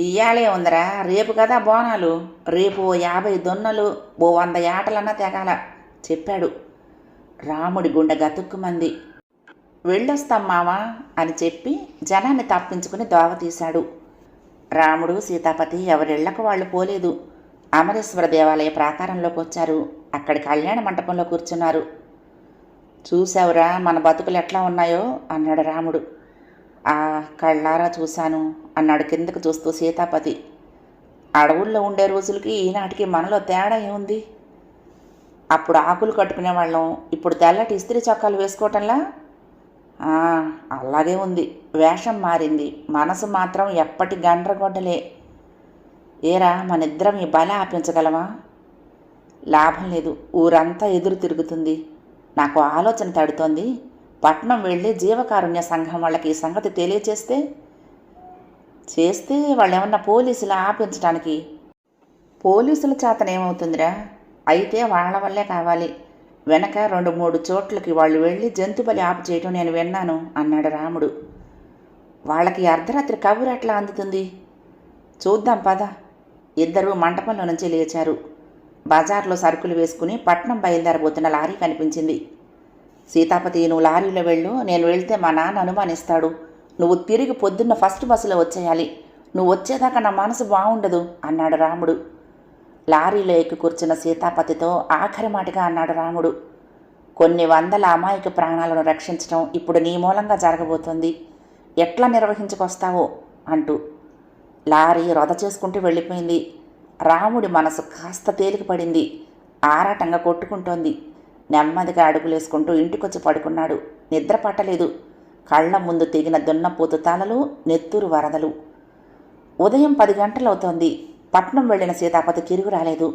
ఇయ్యాలే ఉందరా, రేపు కదా బోనాలు. రేపు 50 దొన్నలు, 100 ఏటలన్నా తెగాల చెప్పాడు. రాముడి గుండె గతుక్కుమంది. వెళ్ళొస్తాం మామా అని చెప్పి జనాన్ని తప్పించుకుని దోవ తీశాడు. రాముడు సీతాపతి ఎవరిళ్లకు వాళ్ళు పోలేదు. అమరేశ్వర దేవాలయ ప్రాకారంలోకి వచ్చారు. అక్కడి కళ్యాణ మంటపంలో కూర్చున్నారు. చూశావురా మన బతుకులు ఎట్లా ఉన్నాయో అన్నాడు రాముడు. ఆ కళ్ళారా చూశాను అన్నాడు కిందకు చూస్తూ సీతాపతి. అడవుల్లో ఉండే రోజులకి ఈనాటికి మనలో తేడా ఏముంది? అప్పుడు ఆకులు కట్టుకునేవాళ్ళం, ఇప్పుడు తెల్లటి ఇస్త్రీ చొక్కాలు వేసుకోవటంలా? అలాగే ఉంది. వేషం మారింది, మనసు మాత్రం ఎప్పటి గండ్రగొడ్డలే. ఏరా మనిద్దరం ఈ బల ఆపించగలమా? లాభం లేదు, ఊరంతా ఎదురు తిరుగుతుంది. నాకు ఆలోచన తడుతోంది. పట్నం వెళ్ళి జీవకారుణ్య సంఘం వాళ్ళకి ఈ సంగతి తెలియచేస్తే వాళ్ళు ఏమన్నా పోలీసులు ఆపించడానికి? పోలీసుల చేతనేమవుతుందిరా? అయితే వాళ్ళ వల్లే కావాలి. వెనక 2-3 చోట్లకి వాళ్ళు వెళ్ళి జంతుబలి ఆపు చేయటం నేను విన్నాను అన్నాడు రాముడు. వాళ్ళకి అర్ధరాత్రి కబురు ఎట్లా అందుతుంది? చూద్దాం పద. ఇద్దరూ మంటపంలో నుంచి లేచారు. బజార్లో సరుకులు వేసుకుని పట్నం బయలుదేరబోతున్న లారీ కనిపించింది. సీతాపతి, నువ్వు లారీలో వెళ్ళు, నేను వెళ్తే మా నాన్న అనుమానిస్తాడు. నువ్వు తిరిగి పొద్దున్న ఫస్ట్ బస్సులో వచ్చేయాలి. నువ్వు వచ్చేదాకా నా మనసు బాగుండదు అన్నాడు రాముడు. లారీలో ఎక్కి కూర్చున్న సీతాపతితో ఆఖరి మాటగా అన్నాడు రాముడు. కొన్ని వందల అమాయక ప్రాణాలను రక్షించడం ఇప్పుడు నీ మూలంగా జరగబోతోంది. ఎట్లా నిర్వహించుకొస్తావో అంటూ. లారీ రొద చేసుకుంటూ వెళ్ళిపోయింది. రాముడి మనసు కాస్త తేలికపడింది. ఆరాటంగా కొట్టుకుంటోంది. నెమ్మదిగా అడుగులేసుకుంటూ ఇంటికొచ్చి పడుకున్నాడు. నిద్ర పట్టలేదు. కళ్ల ముందు తెగిన దున్నపోతు తలలు, నెత్తూరు వరదలు. ఉదయం 10 గంటలవుతోంది. పట్నం వెళ్లిన సీతాపతి తిరుగు రాలేదు.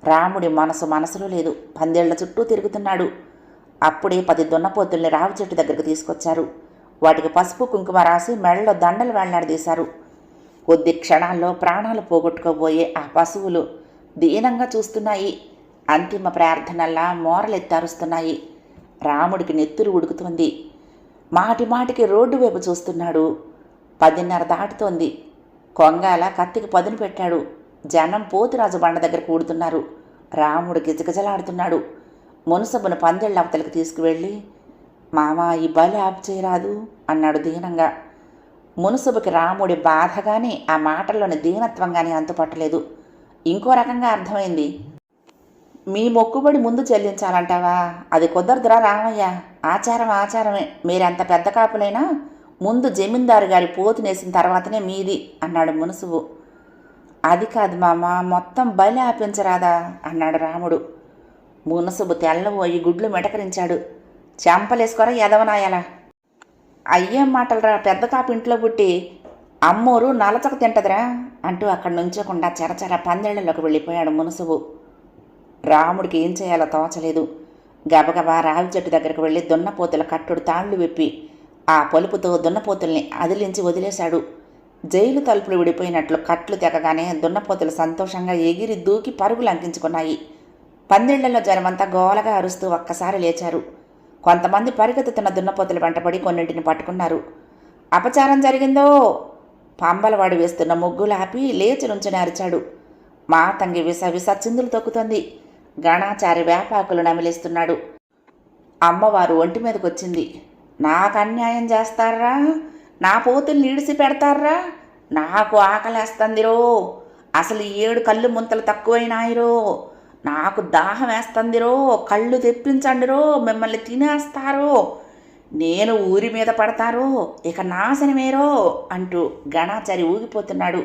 రాముడి మనసులో లేదు. పందేళ్ల చుట్టూ తిరుగుతున్నాడు. అప్పుడే 10 దున్నపోతుల్ని రావి చెట్టు దగ్గరకు తీసుకొచ్చారు. వాటికి పసుపు కుంకుమ రాసి మెడలో దండలు వేళ్లాడదీశారు. కొద్ది క్షణాల్లో ప్రాణాలు పోగొట్టుకోబోయే ఆ పశువులు దీనంగా చూస్తున్నాయి. అంతిమ ప్రార్థనల్లా మోరలెత్తారుస్తున్నాయి. రాముడికి నెత్తురు ఉడుకుతోంది. మాటిమాటికి రోడ్డు వైపు చూస్తున్నాడు. 10:30 దాటుతోంది. కొంగాల కత్తికి పదును పెట్టాడు. జనం పోతురాజు బండ దగ్గర కూడుతున్నారు. రాముడు గిజగిజలాడుతున్నాడు. మునసబును పందెళ్ళ అవతలకు తీసుకువెళ్ళి, మామా ఈ బలి ఆపు చేయరాదు అన్నాడు దీనంగా. మునసబుకి రాముడి బాధగాని ఆ మాటల్లోని దీనత్వం కానీ అంతుపట్టలేదు. ఇంకో రకంగా అర్థమైంది. మీ మొక్కుబడి ముందు చెల్లించాలంటావా? అది కుదరదురా రామయ్య. ఆచారమే. మీరెంత పెద్ద కాపులైనా ముందు జమీందారు గారి పోతునేసిన తర్వాతనే మీది అన్నాడు మునసుబు. అది కాదు మామ, మొత్తం బలి ఆపించరాదా అన్నాడు రాముడు. మునసుబు తెల్లబోయి గుడ్లు మెటకరించాడు. చెంపలేసుకోరా ఎదవనాయాలా? అయ్యేం మాటలరా, పెద్ద కాపు ఇంట్లో పుట్టి అమ్మోరు నలచక తింటదిరా అంటూ అక్కడి నుంచోకుండా చెరచెర పందేళ్లలోకి వెళ్ళిపోయాడు మునసుబు. రాముడికి ఏం చేయాలో తోచలేదు. గబగబా రావి చెట్టు దగ్గరకు వెళ్ళి దున్నపోతుల కట్టుడు తాళ్లు విప్పి ఆ పలుపుతో దున్నపోతుల్ని అదిలించి వదిలేశాడు. జైలు తలుపులు విడిపోయినట్లు కట్లు తెగగానే దున్నపోతులు సంతోషంగా ఎగిరి దూకి పరుగులు అంకించుకున్నాయి. పందిళ్లలో జనమంతా గోలగా అరుస్తూ ఒక్కసారి లేచారు. కొంతమంది పరిగెత్తుతున్న దున్నపోతుల వెంటబడి కొన్నింటిని పట్టుకున్నారు. అపచారం జరిగిందో! పంబలవాడు వేస్తున్న ముగ్గులాపి లేచి నుంచుని అరిచాడు. మాతంగి విస విస చిందులు తొక్కుతోంది. గణాచారి వేపాకులు నమిలేస్తున్నాడు. అమ్మవారు ఒంటి మీదకొచ్చింది. నాకు అన్యాయం చేస్తారా? నా పోతుల్ని ఈడిసి పెడతారా? నాకు ఆకలేస్తందిరో! అసలు 7 కళ్ళు ముంతలు తక్కువైనాయిరో! నాకు దాహం వేస్తందిరో! కళ్ళు తెప్పించండిరో! మిమ్మల్ని తినేస్తారో! నేను ఊరి మీద పడతారో! ఇక నాశనమేరో! అంటూ గణాచారి ఊగిపోతున్నాడు.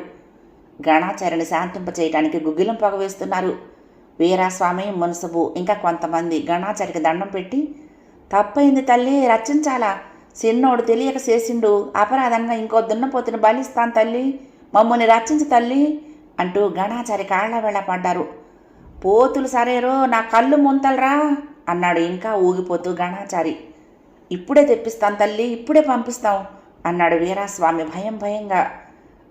గణాచారిని శాంతింపచేయటానికి గుగ్గిలం పొగ వేస్తున్నారు. వీరాస్వామి, మున్సబు ఇంకా కొంతమంది గణాచారికి దండం పెట్టి, తప్పైంది తల్లి, రచించాలా? చిన్నోడు తెలియక చేసిండు. అపరాధంగా ఇంకో దున్నపోతుని బలిస్తాను తల్లి, మమ్మల్ని రచించు తల్లి అంటూ గణాచారి కాళ్ళ వెళ్ళ పడ్డారు. పోతులు సరేరో, నా కళ్ళు ముంతలరా అన్నాడు ఇంకా ఊగిపోతూ గణాచారి. ఇప్పుడే తెప్పిస్తాను తల్లి, ఇప్పుడే పంపిస్తాం అన్నాడు వీరాస్వామి భయంగా.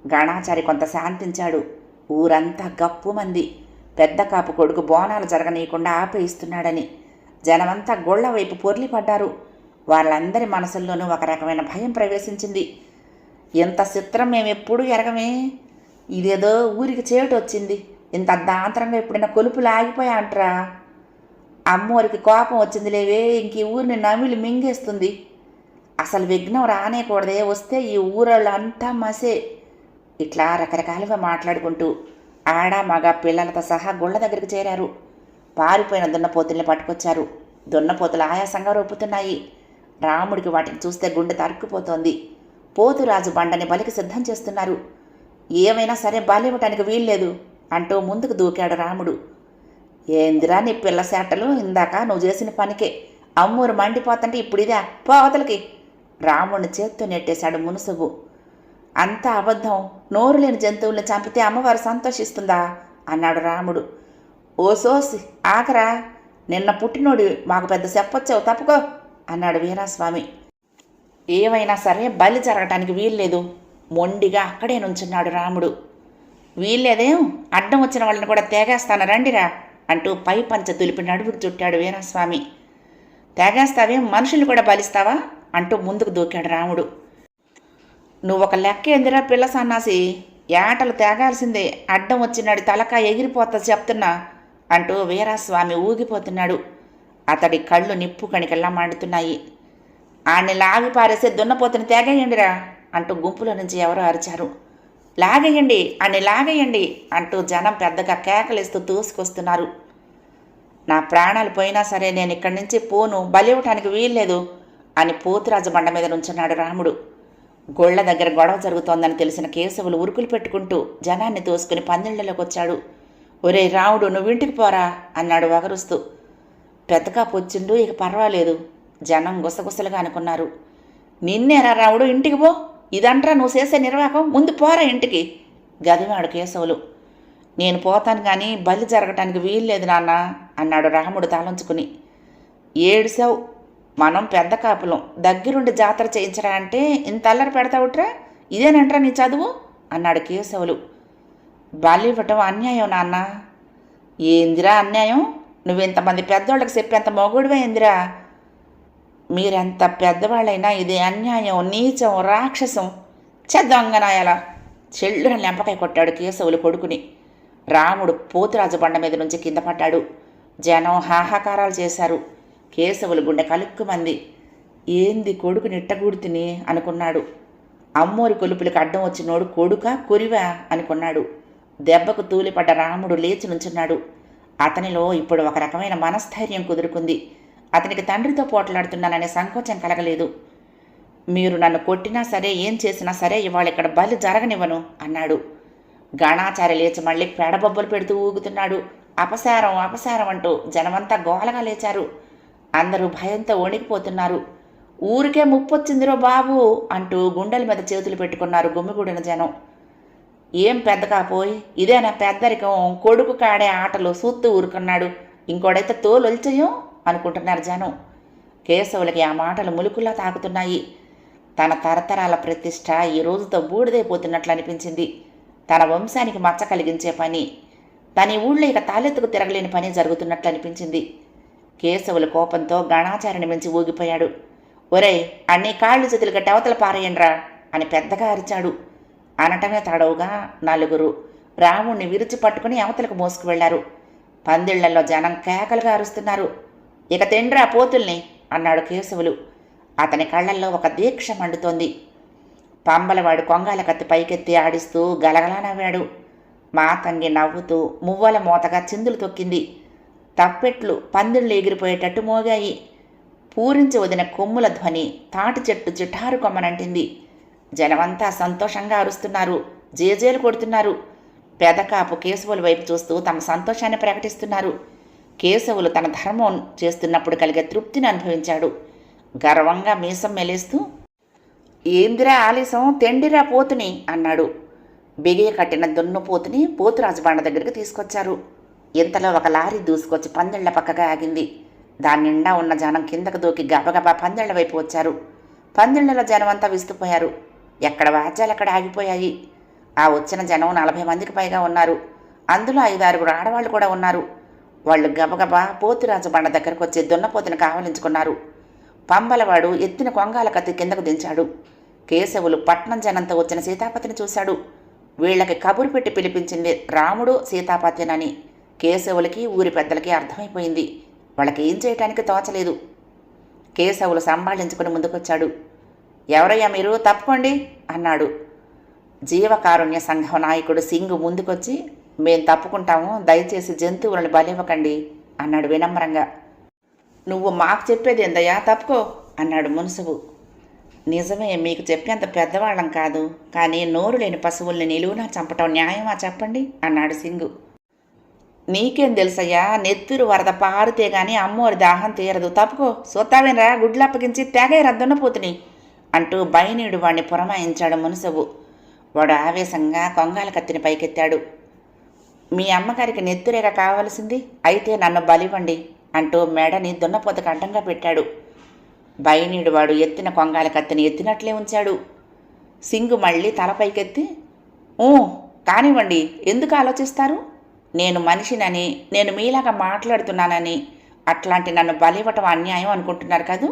గణాచారి కొంత శాంతించాడు. ఊరంతా గప్పుమంది పెద్ద కాపు కొడుకు బోనాలు జరగనీయకుండా ఆపేయిస్తున్నాడని. జనమంతా గొళ్ళ వైపు పొర్లిపడ్డారు. వాళ్ళందరి మనసుల్లోనూ ఒక రకమైన భయం ప్రవేశించింది. ఎంత చిత్రం మేమెప్పుడూ ఎరగమే. ఇదేదో ఊరికి చేటు వచ్చింది. ఇంత అర్ధాంతరంగా ఎప్పుడైనా కొలుపులు ఆగిపోయా అంటరా? అమ్మోరికి కోపం వచ్చింది లేవే, ఇంక ఈ ఊరిని నమిలి మింగేస్తుంది. అసలు విఘ్నం రానేకూడదే, వస్తే ఈ ఊరోళ్ళు అంతా మసే. ఇట్లా రకరకాలుగా మాట్లాడుకుంటూ ఆడ మగ పిల్లలతో సహా గుళ్ళ దగ్గరికి చేరారు. పారిపోయిన దున్నపోతుల్ని పట్టుకొచ్చారు. దున్నపోతులు ఆయాసంగా రొప్పుతున్నాయి. రాముడికి వాటిని చూస్తే గుండె తరుక్కుపోతోంది. పోతురాజు బండని బలికి సిద్ధం చేస్తున్నారు. ఏమైనా సరే బలివ్వటానికి వీల్లేదు అంటూ ముందుకు దూకాడు రాముడు. ఏందిరా నీ పిల్ల సేటలు, ఇందాక నువ్వు చేసిన పనికే అమ్మూరు మండిపోతుంటే ఇప్పుడు ఇదే పోవతలకి రాముడిని చేత్తో నెట్టేశాడు మునుసుబు. అంతా అబద్ధం, నోరు లేని జంతువుల్ని చంపితే అమ్మవారు సంతోషిస్తుందా అన్నాడు రాముడు. ఓ సోసి ఆఖరా, నిన్న పుట్టినోడి మాకు పెద్ద చెప్పొచ్చావు, తప్పుకో అన్నాడు వీరాస్వామి. ఏమైనా సరే బలి జరగటానికి వీల్లేదు, మొండిగా అక్కడే నుంచున్నాడు రాముడు. వీల్లేదేం, అడ్డం వచ్చిన వాళ్ళని కూడా తేగేస్తాను రండిరా అంటూ పై పంచ తులిపి నడుపుకు చుట్టాడు వీరాస్వామి. తేగేస్తావేం, మనుషులు కూడా బలిస్తావా అంటూ ముందుకు దూకాడు రాముడు. నువ్వొక లెక్క ఎందిరా పిల్ల సన్నాసి, ఏటలు తేగాల్సిందే, అడ్డం వచ్చినాడు తలకా ఎగిరిపోతా చెప్తున్నా అంటూ వీరాస్వామి ఊగిపోతున్నాడు. అతడి కళ్ళు నిప్పు కణికల్లా మండుతున్నాయి. ఆణ్ణి లాగి పారేసే దున్నపోతుని తేగేయండిరా అంటూ గుంపులో నుంచి ఎవరో అరిచారు. లాగేయండి, ఆణ్ణి లాగేయండి అంటూ జనం పెద్దగా కేకలేస్తూ తూసుకొస్తున్నారు. నా ప్రాణాలు పోయినా సరే నేను ఇక్కడి నుంచి పోను, బలివ్వటానికి వీల్లేదు అని పోతురాజు బండ మీద నుంచున్నాడు రాముడు. గొళ్ళ దగ్గర గొడవ జరుగుతోందని తెలిసిన కేశవులు ఉరుకులు పెట్టుకుంటూ జనాన్ని తోసుకుని పందిళ్లలోకి వచ్చాడు. ఒరే రాముడు, నువ్వింటికి పోరా అన్నాడు వగరుస్తూ. పెద్దగా పొచ్చిండు, ఇక పర్వాలేదు జనం గుసగుసలుగా అనుకున్నారు. నిన్నేరా రాముడు, ఇంటికి పో, ఇదంట్రా నువ్వు చేసే నిర్వాహకం, ముందు పోరా ఇంటికి గదివాడు కేశవులు. నేను పోతాను కానీ బలి జరగటానికి వీల్లేదు నాన్న అన్నాడు రాముడు తలంచుకుని. ఏడుసావు, మనం పెద్ద కాపులం, దగ్గరుండి జాతర చేయించరా అంటే ఇంత అల్లరి పెడతావుట్రా, ఇదేనంట్రా నీ చదువు అన్నాడు కేశవులు. బలి ఇవ్వటం అన్యాయం నాన్న. ఏందిరా అన్యాయం? నువ్వింతమంది పెద్దోళ్ళకి చెప్పేంత మొగుడివే ఏందిరా? మీరెంత పెద్దవాళ్ళైనా ఇది అన్యాయం, నీచం, రాక్షసం, దొంగనాయాల చెల్లున లెంపకాయ కొట్టాడు కేశవులు కొడుకుని. రాముడు పోతురాజు బండ మీద నుంచి కింద పడ్డాడు. జనం హాహాకారాలు చేశారు. కేశవులు గుండె కలుక్కుమంది. ఏంది కొడుకు నిట్టగూడుతిని అనుకున్నాడు. అమ్మోరి కొలుపులకు అడ్డం వచ్చినోడు కొడుకా కొరివా అనుకున్నాడు. దెబ్బకు తూలిపడ్డ రాముడు లేచి నుంచున్నాడు. అతనిలో ఇప్పుడు ఒక రకమైన మనస్థైర్యం కుదురుకుంది. అతనికి తండ్రితో పోట్లాడుతున్నాననే సంకోచం కలగలేదు. మీరు నన్ను కొట్టినా సరే, ఏం చేసినా సరే ఇవాళ ఇక్కడ బలి జరగనివ్వను అన్నాడు. గణాచారి లేచి మళ్ళీ పెడబొబ్బలు పెడుతూ ఊగుతున్నాడు. అపసారం అపసారం అంటూ జనమంతా గోలగా లేచారు. అందరూ భయంతో వణికిపోతున్నారు. ఊరికే ముప్పొచ్చిందిరో బాబు అంటూ గుండెల మీద చేతులు పెట్టుకున్నారు గుమ్మిగూడిన జనం. ఏం పెద్ద కాపోయి, ఇదేనా పెద్దరికం? కొడుకు కాడే ఆటలు సూత్తూ ఊరుకున్నాడు, ఇంకోడైతే తోలొల్చయం అనుకుంటున్నారు జనం. కేశవులకి ఆ మాటలు ములుకుల్లా తాకుతున్నాయి. తన తరతరాల ప్రతిష్ట ఈ రోజుతో బూడిదైపోతున్నట్లు అనిపించింది. తన వంశానికి మచ్చ కలిగించే పని, తన ఊళ్ళో ఇక తాలెత్తుకు తిరగలేని పని జరుగుతున్నట్లు అనిపించింది. కేశవుల కోపంతో గణాచారిని మించి ఊగిపోయాడు. ఒరేయ్, అన్ని కాళ్ళు చేతులు గట్టి అవతల పారేయండ్రా అని పెద్దగా అరిచాడు. అనటమే తడవుగా నలుగురు రాముణ్ణి విరిచి పట్టుకుని అవతలకు మోసుకు వెళ్లారు. పందిళ్లలో జనం కేకలుగా అరుస్తున్నారు. ఇక తిండ్రా పోతుల్ని అన్నాడు కేశవులు. అతని కళ్ళల్లో ఒక దీక్ష మండుతోంది. పంబలవాడు కొంగాల కత్తి పైకెత్తి ఆడిస్తూ గలగలా నవ్వాడు. మాతంగి నవ్వుతూ మువ్వల మోతగా చిందులు తొక్కింది. తప్పెట్లు పందిళ్ళు ఎగిరిపోయేటట్టు మోగాయి. పూరించి వదిన కొమ్ముల ధ్వని తాటి చెట్టు చిఠారు కొమ్మనంటింది. జనమంతా సంతోషంగా అరుస్తున్నారు, జేజేలు కొడుతున్నారు. పెదకాపు కేశవుల వైపు చూస్తూ తమ సంతోషాన్ని ప్రకటిస్తున్నారు. కేశవులు తన ధర్మం చేస్తున్నప్పుడు కలిగే తృప్తిని అనుభవించాడు. గర్వంగా మీసం మెలేస్తూ, ఏందిరా ఆలస్యం, తెండిరా పోతుని అన్నాడు. బిగియ కట్టిన దున్నుపోతుని పోతురాజు బండ దగ్గరికి తీసుకొచ్చారు. ఇంతలో ఒక లారీ దూసుకొచ్చి పందిళ్ల పక్కగా ఆగింది. దాని నిండా ఉన్న జనం కిందకు దూకి గబగబా పందిళ్ల వైపు వచ్చారు. పందిళ్లలో జనమంతా విస్తుపోయారు. ఎక్కడ వాద్యాలు అక్కడ ఆగిపోయాయి. ఆ వచ్చిన జనం 40 మందికి పైగా ఉన్నారు. అందులో 5-6 ఆడవాళ్లు కూడా ఉన్నారు. వాళ్ళు గబగబా పోతురాజు బండ దగ్గరకు వచ్చి దున్నపోతుని కావలించుకున్నారు. పంబలవాడు ఎత్తిన కొంగాల కత్తి కిందకు దించాడు. కేశవులు పట్నం జనంతో వచ్చిన సీతాపతిని చూశాడు. వీళ్లకి కబురు పెట్టి పిలిపించింది రాముడు సీతాపతినని కేశవులకి ఊరి పెద్దలకి అర్థమైపోయింది. వాళ్ళకి ఏం చేయటానికి తోచలేదు. కేశవులు సంభాళించుకుని ముందుకొచ్చాడు. ఎవరయ్యా మీరు, తప్పుకోండి అన్నాడు. జీవకారుణ్య సంఘం నాయకుడు సింగు ముందుకొచ్చి, మేం తప్పుకుంటాము, దయచేసి జంతువులను బలివ్వకండి అన్నాడు వినమ్రంగా. నువ్వు మాకు చెప్పేది ఏందయ్యా, తప్పుకో అన్నాడు మున్సుబు. నిజమే, మీకు చెప్పేంత పెద్దవాళ్ళం కాదు, కానీ నోరు లేని పశువుల్ని నిలువునా చంపటం న్యాయమా చెప్పండి అన్నాడు సింగు. నీకేం తెలుసయ్యా, నెత్తురు వరద పారితే గాని అమ్మోరి దాహం తీరదు, తప్పుకో, సొత్తావేనరా గుడ్లప్పగించి తెగ రద్దొన్నపోతుని అంటూ బయనీడు వాడిని పురమాయించాడు మున్సబు. వాడు ఆవేశంగా కొంగాల కత్తిని పైకెత్తాడు. మీ అమ్మగారికి నెత్తురేగా కావలసింది, అయితే నన్ను బలివ్వండి అంటూ మెడని దున్నపోతకు అడ్డంగా పెట్టాడు. బయనీడు వాడు ఎత్తిన కొంగాల కత్తిని ఎత్తినట్లే ఉంచాడు. సింగు మళ్ళీ తలపైకెత్తి, కానివ్వండి, ఎందుకు ఆలోచిస్తారు? నేను మనిషినని, నేను మీలాగా మాట్లాడుతున్నానని, అట్లాంటి నన్ను బలివ్వటం అన్యాయం అనుకుంటున్నారు కదూ?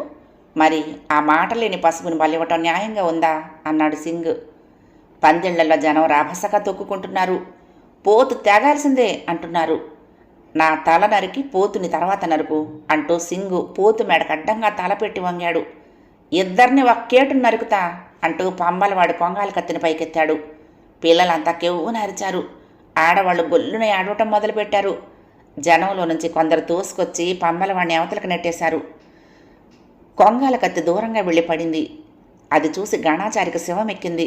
మరి ఆ మాట లేని పసుపుని బలివ్వటం న్యాయంగా ఉందా అన్నాడు సింగ్. పందిళ్లలో జనం రాభసగా తొక్కుకుంటున్నారు. పోతు తేగాల్సిందే అంటున్నారు. నా తల నరికి పోతుని తర్వాత నరుకు అంటూ సింగు పోతు మెడకు అడ్డంగా తలపెట్టి వంగాడు. ఇద్దరిని ఒక్కేటు నరుకుతా అంటూ పంబలవాడు కొంగాల కత్తిని పైకెత్తాడు. పిల్లలంతా కెవ్వున అరిచారు. ఆడవాళ్లు గొల్లున ఆడవటం మొదలుపెట్టారు. జనంలో నుంచి కొందరు తోసుకొచ్చి పంబలవాడిని అవతలకు నెట్టేశారు. కొంగాల కత్తి దూరంగా వెళ్ళి పడింది. అది చూసి గణాచారికి శివమెక్కింది.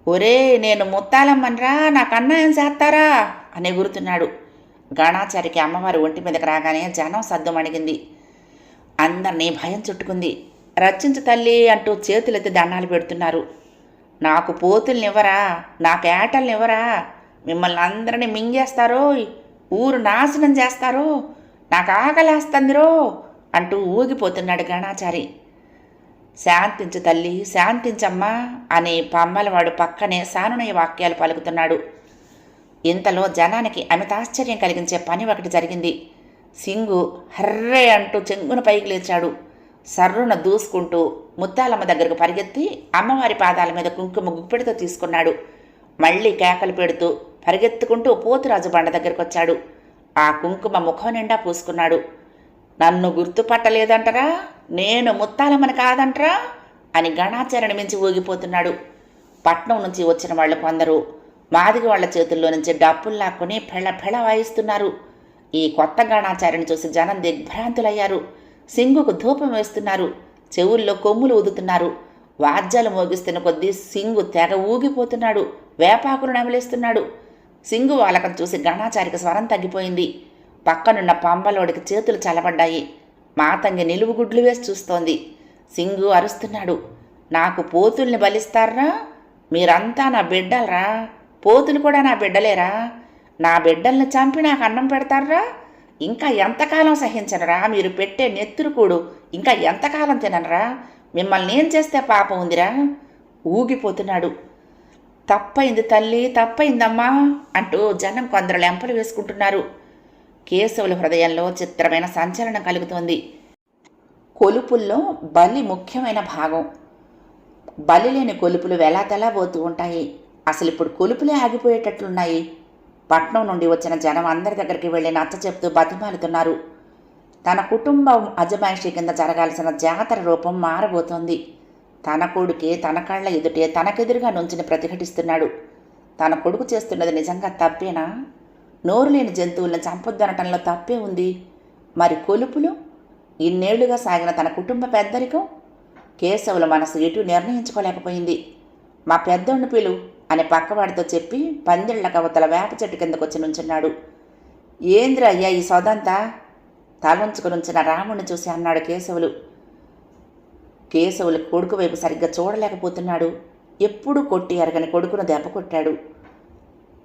ఒరే, నేను ముత్తాలమ్మన్రా, నాకు అన్యాయం చేస్తారా అని ఎగురుతున్నాడు. గణాచారికి అమ్మవారి ఒంటి మీదకి రాగానే జనం సద్దుమణిగింది. అందరినీ భయం చుట్టుకుంది. రచించు తల్లి అంటూ చేతులెత్తి దండాలు పెడుతున్నారు. నాకు పోతుల్నివ్వరా, నాకు ఏటల్నివ్వరా, మిమ్మల్ని అందరినీ మింగేస్తారో, ఊరు నాశనం చేస్తారో, నాకు ఆకలేస్తుందిరో అంటూ ఊగిపోతున్నాడు గణాచారి. శాంతించు తల్లి, శాంతించమ్మా అని పంబలవాడు పక్కనే సానునయ వాక్యాలు పలుకుతున్నాడు. ఇంతలో జనానికి అమితాశ్చర్యం కలిగించే పని ఒకటి జరిగింది. సింగు హర్రే అంటూ చెంగున పైకి లేచాడు. సర్రున దూసుకుంటూ ముత్తాలమ్మ దగ్గరకు పరిగెత్తి అమ్మవారి పాదాల మీద కుంకుమ గుప్పెడితో తీసుకున్నాడు. మళ్ళీ కేకలు పెడుతూ పరిగెత్తుకుంటూ పోతురాజు బండ దగ్గరకు వచ్చాడు. ఆ కుంకుమ ముఖం నిండా పూసుకున్నాడు. నన్ను గుర్తుపట్టలేదంటరా, నేను ముత్తాలమ్మని కాదంటరా అని గణాచారిని మించి ఊగిపోతున్నాడు. పట్నం నుంచి వచ్చిన వాళ్ళు కొందరు మాదిగ వాళ్ల చేతుల్లో నుంచి డప్పులు లాక్కుని ఫెళ వాయిస్తున్నారు. ఈ కొత్త గణాచారిని చూసి జనం దిగ్భ్రాంతులయ్యారు. సింగుకు ధూపం వేస్తున్నారు. చెవుల్లో కొమ్ములు ఊదుతున్నారు. వాద్యాలు మోగిస్తున్న కొద్దీ సింగు తెగ ఊగిపోతున్నాడు. వేపాకులు నమిలేస్తున్నాడు. సింగు వాళ్ళకం చూసి గణాచారికి స్వరం తగ్గిపోయింది. పక్కనున్న పంబలోడికి చేతులు చల్లబడ్డాయి. మాతంగి నిలువుగుడ్లు వేసి చూస్తోంది. సింగు అరుస్తున్నాడు. నాకు పోతుల్ని బలిస్తారా? మీరంతా నా బిడ్డలరా? పోతులు కూడా నా బిడ్డలేరా? నా బిడ్డల్ని చంపి నాకు అన్నం పెడతారా? ఇంకా ఎంతకాలం సహించనరా? మీరు పెట్టే నెత్తురుకూడు ఇంకా ఎంతకాలం తిననరా? మిమ్మల్ని ఏం చేస్తే పాపం ఉందిరా? ఊగిపోతున్నాడు. తప్పైంది తల్లి, తప్పైందమ్మా అంటూ జనం కొందరు లెంపలు వేసుకుంటున్నారు. కేశవుల హృదయంలో చిత్రమైన సంచలనం కలుగుతోంది. కొలుపుల్లో బలి ముఖ్యమైన భాగం. బలి లేని కొలుపులు వెలాతెలా పోతూ ఉంటాయి. అసలు ఇప్పుడు కొలుపులే ఆగిపోయేటట్లున్నాయి. పట్నం నుండి వచ్చిన జనం అందరి దగ్గరికి వెళ్ళి నచ్చ చెప్తూ బతిమాలుతున్నారు. తన కుటుంబం అజమాయిషీ కింద జరగాల్సిన జాతర రూపం మారబోతోంది. తన కొడుకే తన కళ్ళ ఎదుటే తనకెదురుగా నుంచుని ప్రతిఘటిస్తున్నాడు. తన కొడుకు చేస్తున్నది నిజంగా తప్పేనా? నోరు లేని జంతువులను చంపొద్దనటంలో తప్పే ఉంది. మరి కొలుపులు? ఇన్నేళ్లుగా సాగిన తన కుటుంబ పెద్దరికం? కేశవుల మనసు ఎటు నిర్ణయించుకోలేకపోయింది. మా పెద్దోడిని పిలు అని పక్కవాడితో చెప్పి పందిళ్ల కవతల వేప చెట్టు కిందకొచ్చి నుంచున్నాడు. ఏంద్ర అయ్యా ఈ సొదంతా? తలంచుకునుంచిన రాముడిని చూసి అన్నాడు కేశవులు. కేశవులు కొడుకు వైపు సరిగ్గా చూడలేకపోతున్నాడు. ఎప్పుడూ కొట్టి ఎరగని కొడుకును దెబ్బ కొట్టాడు.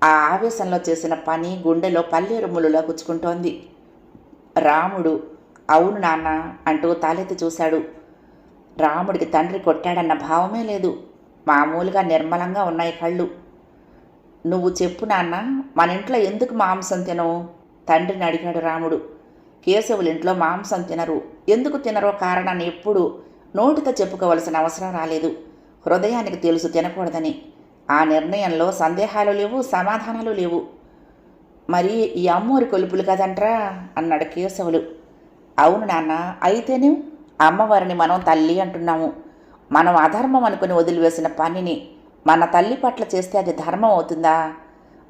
ఆ ఆవేశంలో చేసిన పని గుండెలో పల్లేరుములులా గుచ్చుకుంటోంది. రాముడు అవును నాన్న అంటూ తలెత్తి చూశాడు. రాముడికి తండ్రి కొట్టాడన్న భావమే లేదు. మామూలుగా నిర్మలంగా ఉన్నాయి కళ్ళు. నువ్వు చెప్పు నాన్న, మన ఇంట్లో ఎందుకు మాంసం తినవు? తండ్రిని అడిగాడు రాముడు. కేశవులింట్లో మాంసం తినరు. ఎందుకు తినరో కారణాన్ని ఎప్పుడూ నోటితో చెప్పుకోవలసిన అవసరం రాలేదు. హృదయానికి తెలుసు తినకూడదని. ఆ నిర్ణయంలో సందేహాలు లేవు, సమాధానాలు లేవు. మరి ఈ అమ్మోరి కొలుపులు కదంట్రా అన్నాడు కేశవులు. అవును నాన్న, అయితేనే అమ్మవారిని మనం తల్లి అంటున్నాము. మనం అధర్మం అనుకుని వదిలివేసిన పనిని మన తల్లి పట్ల చేస్తే అది ధర్మం అవుతుందా?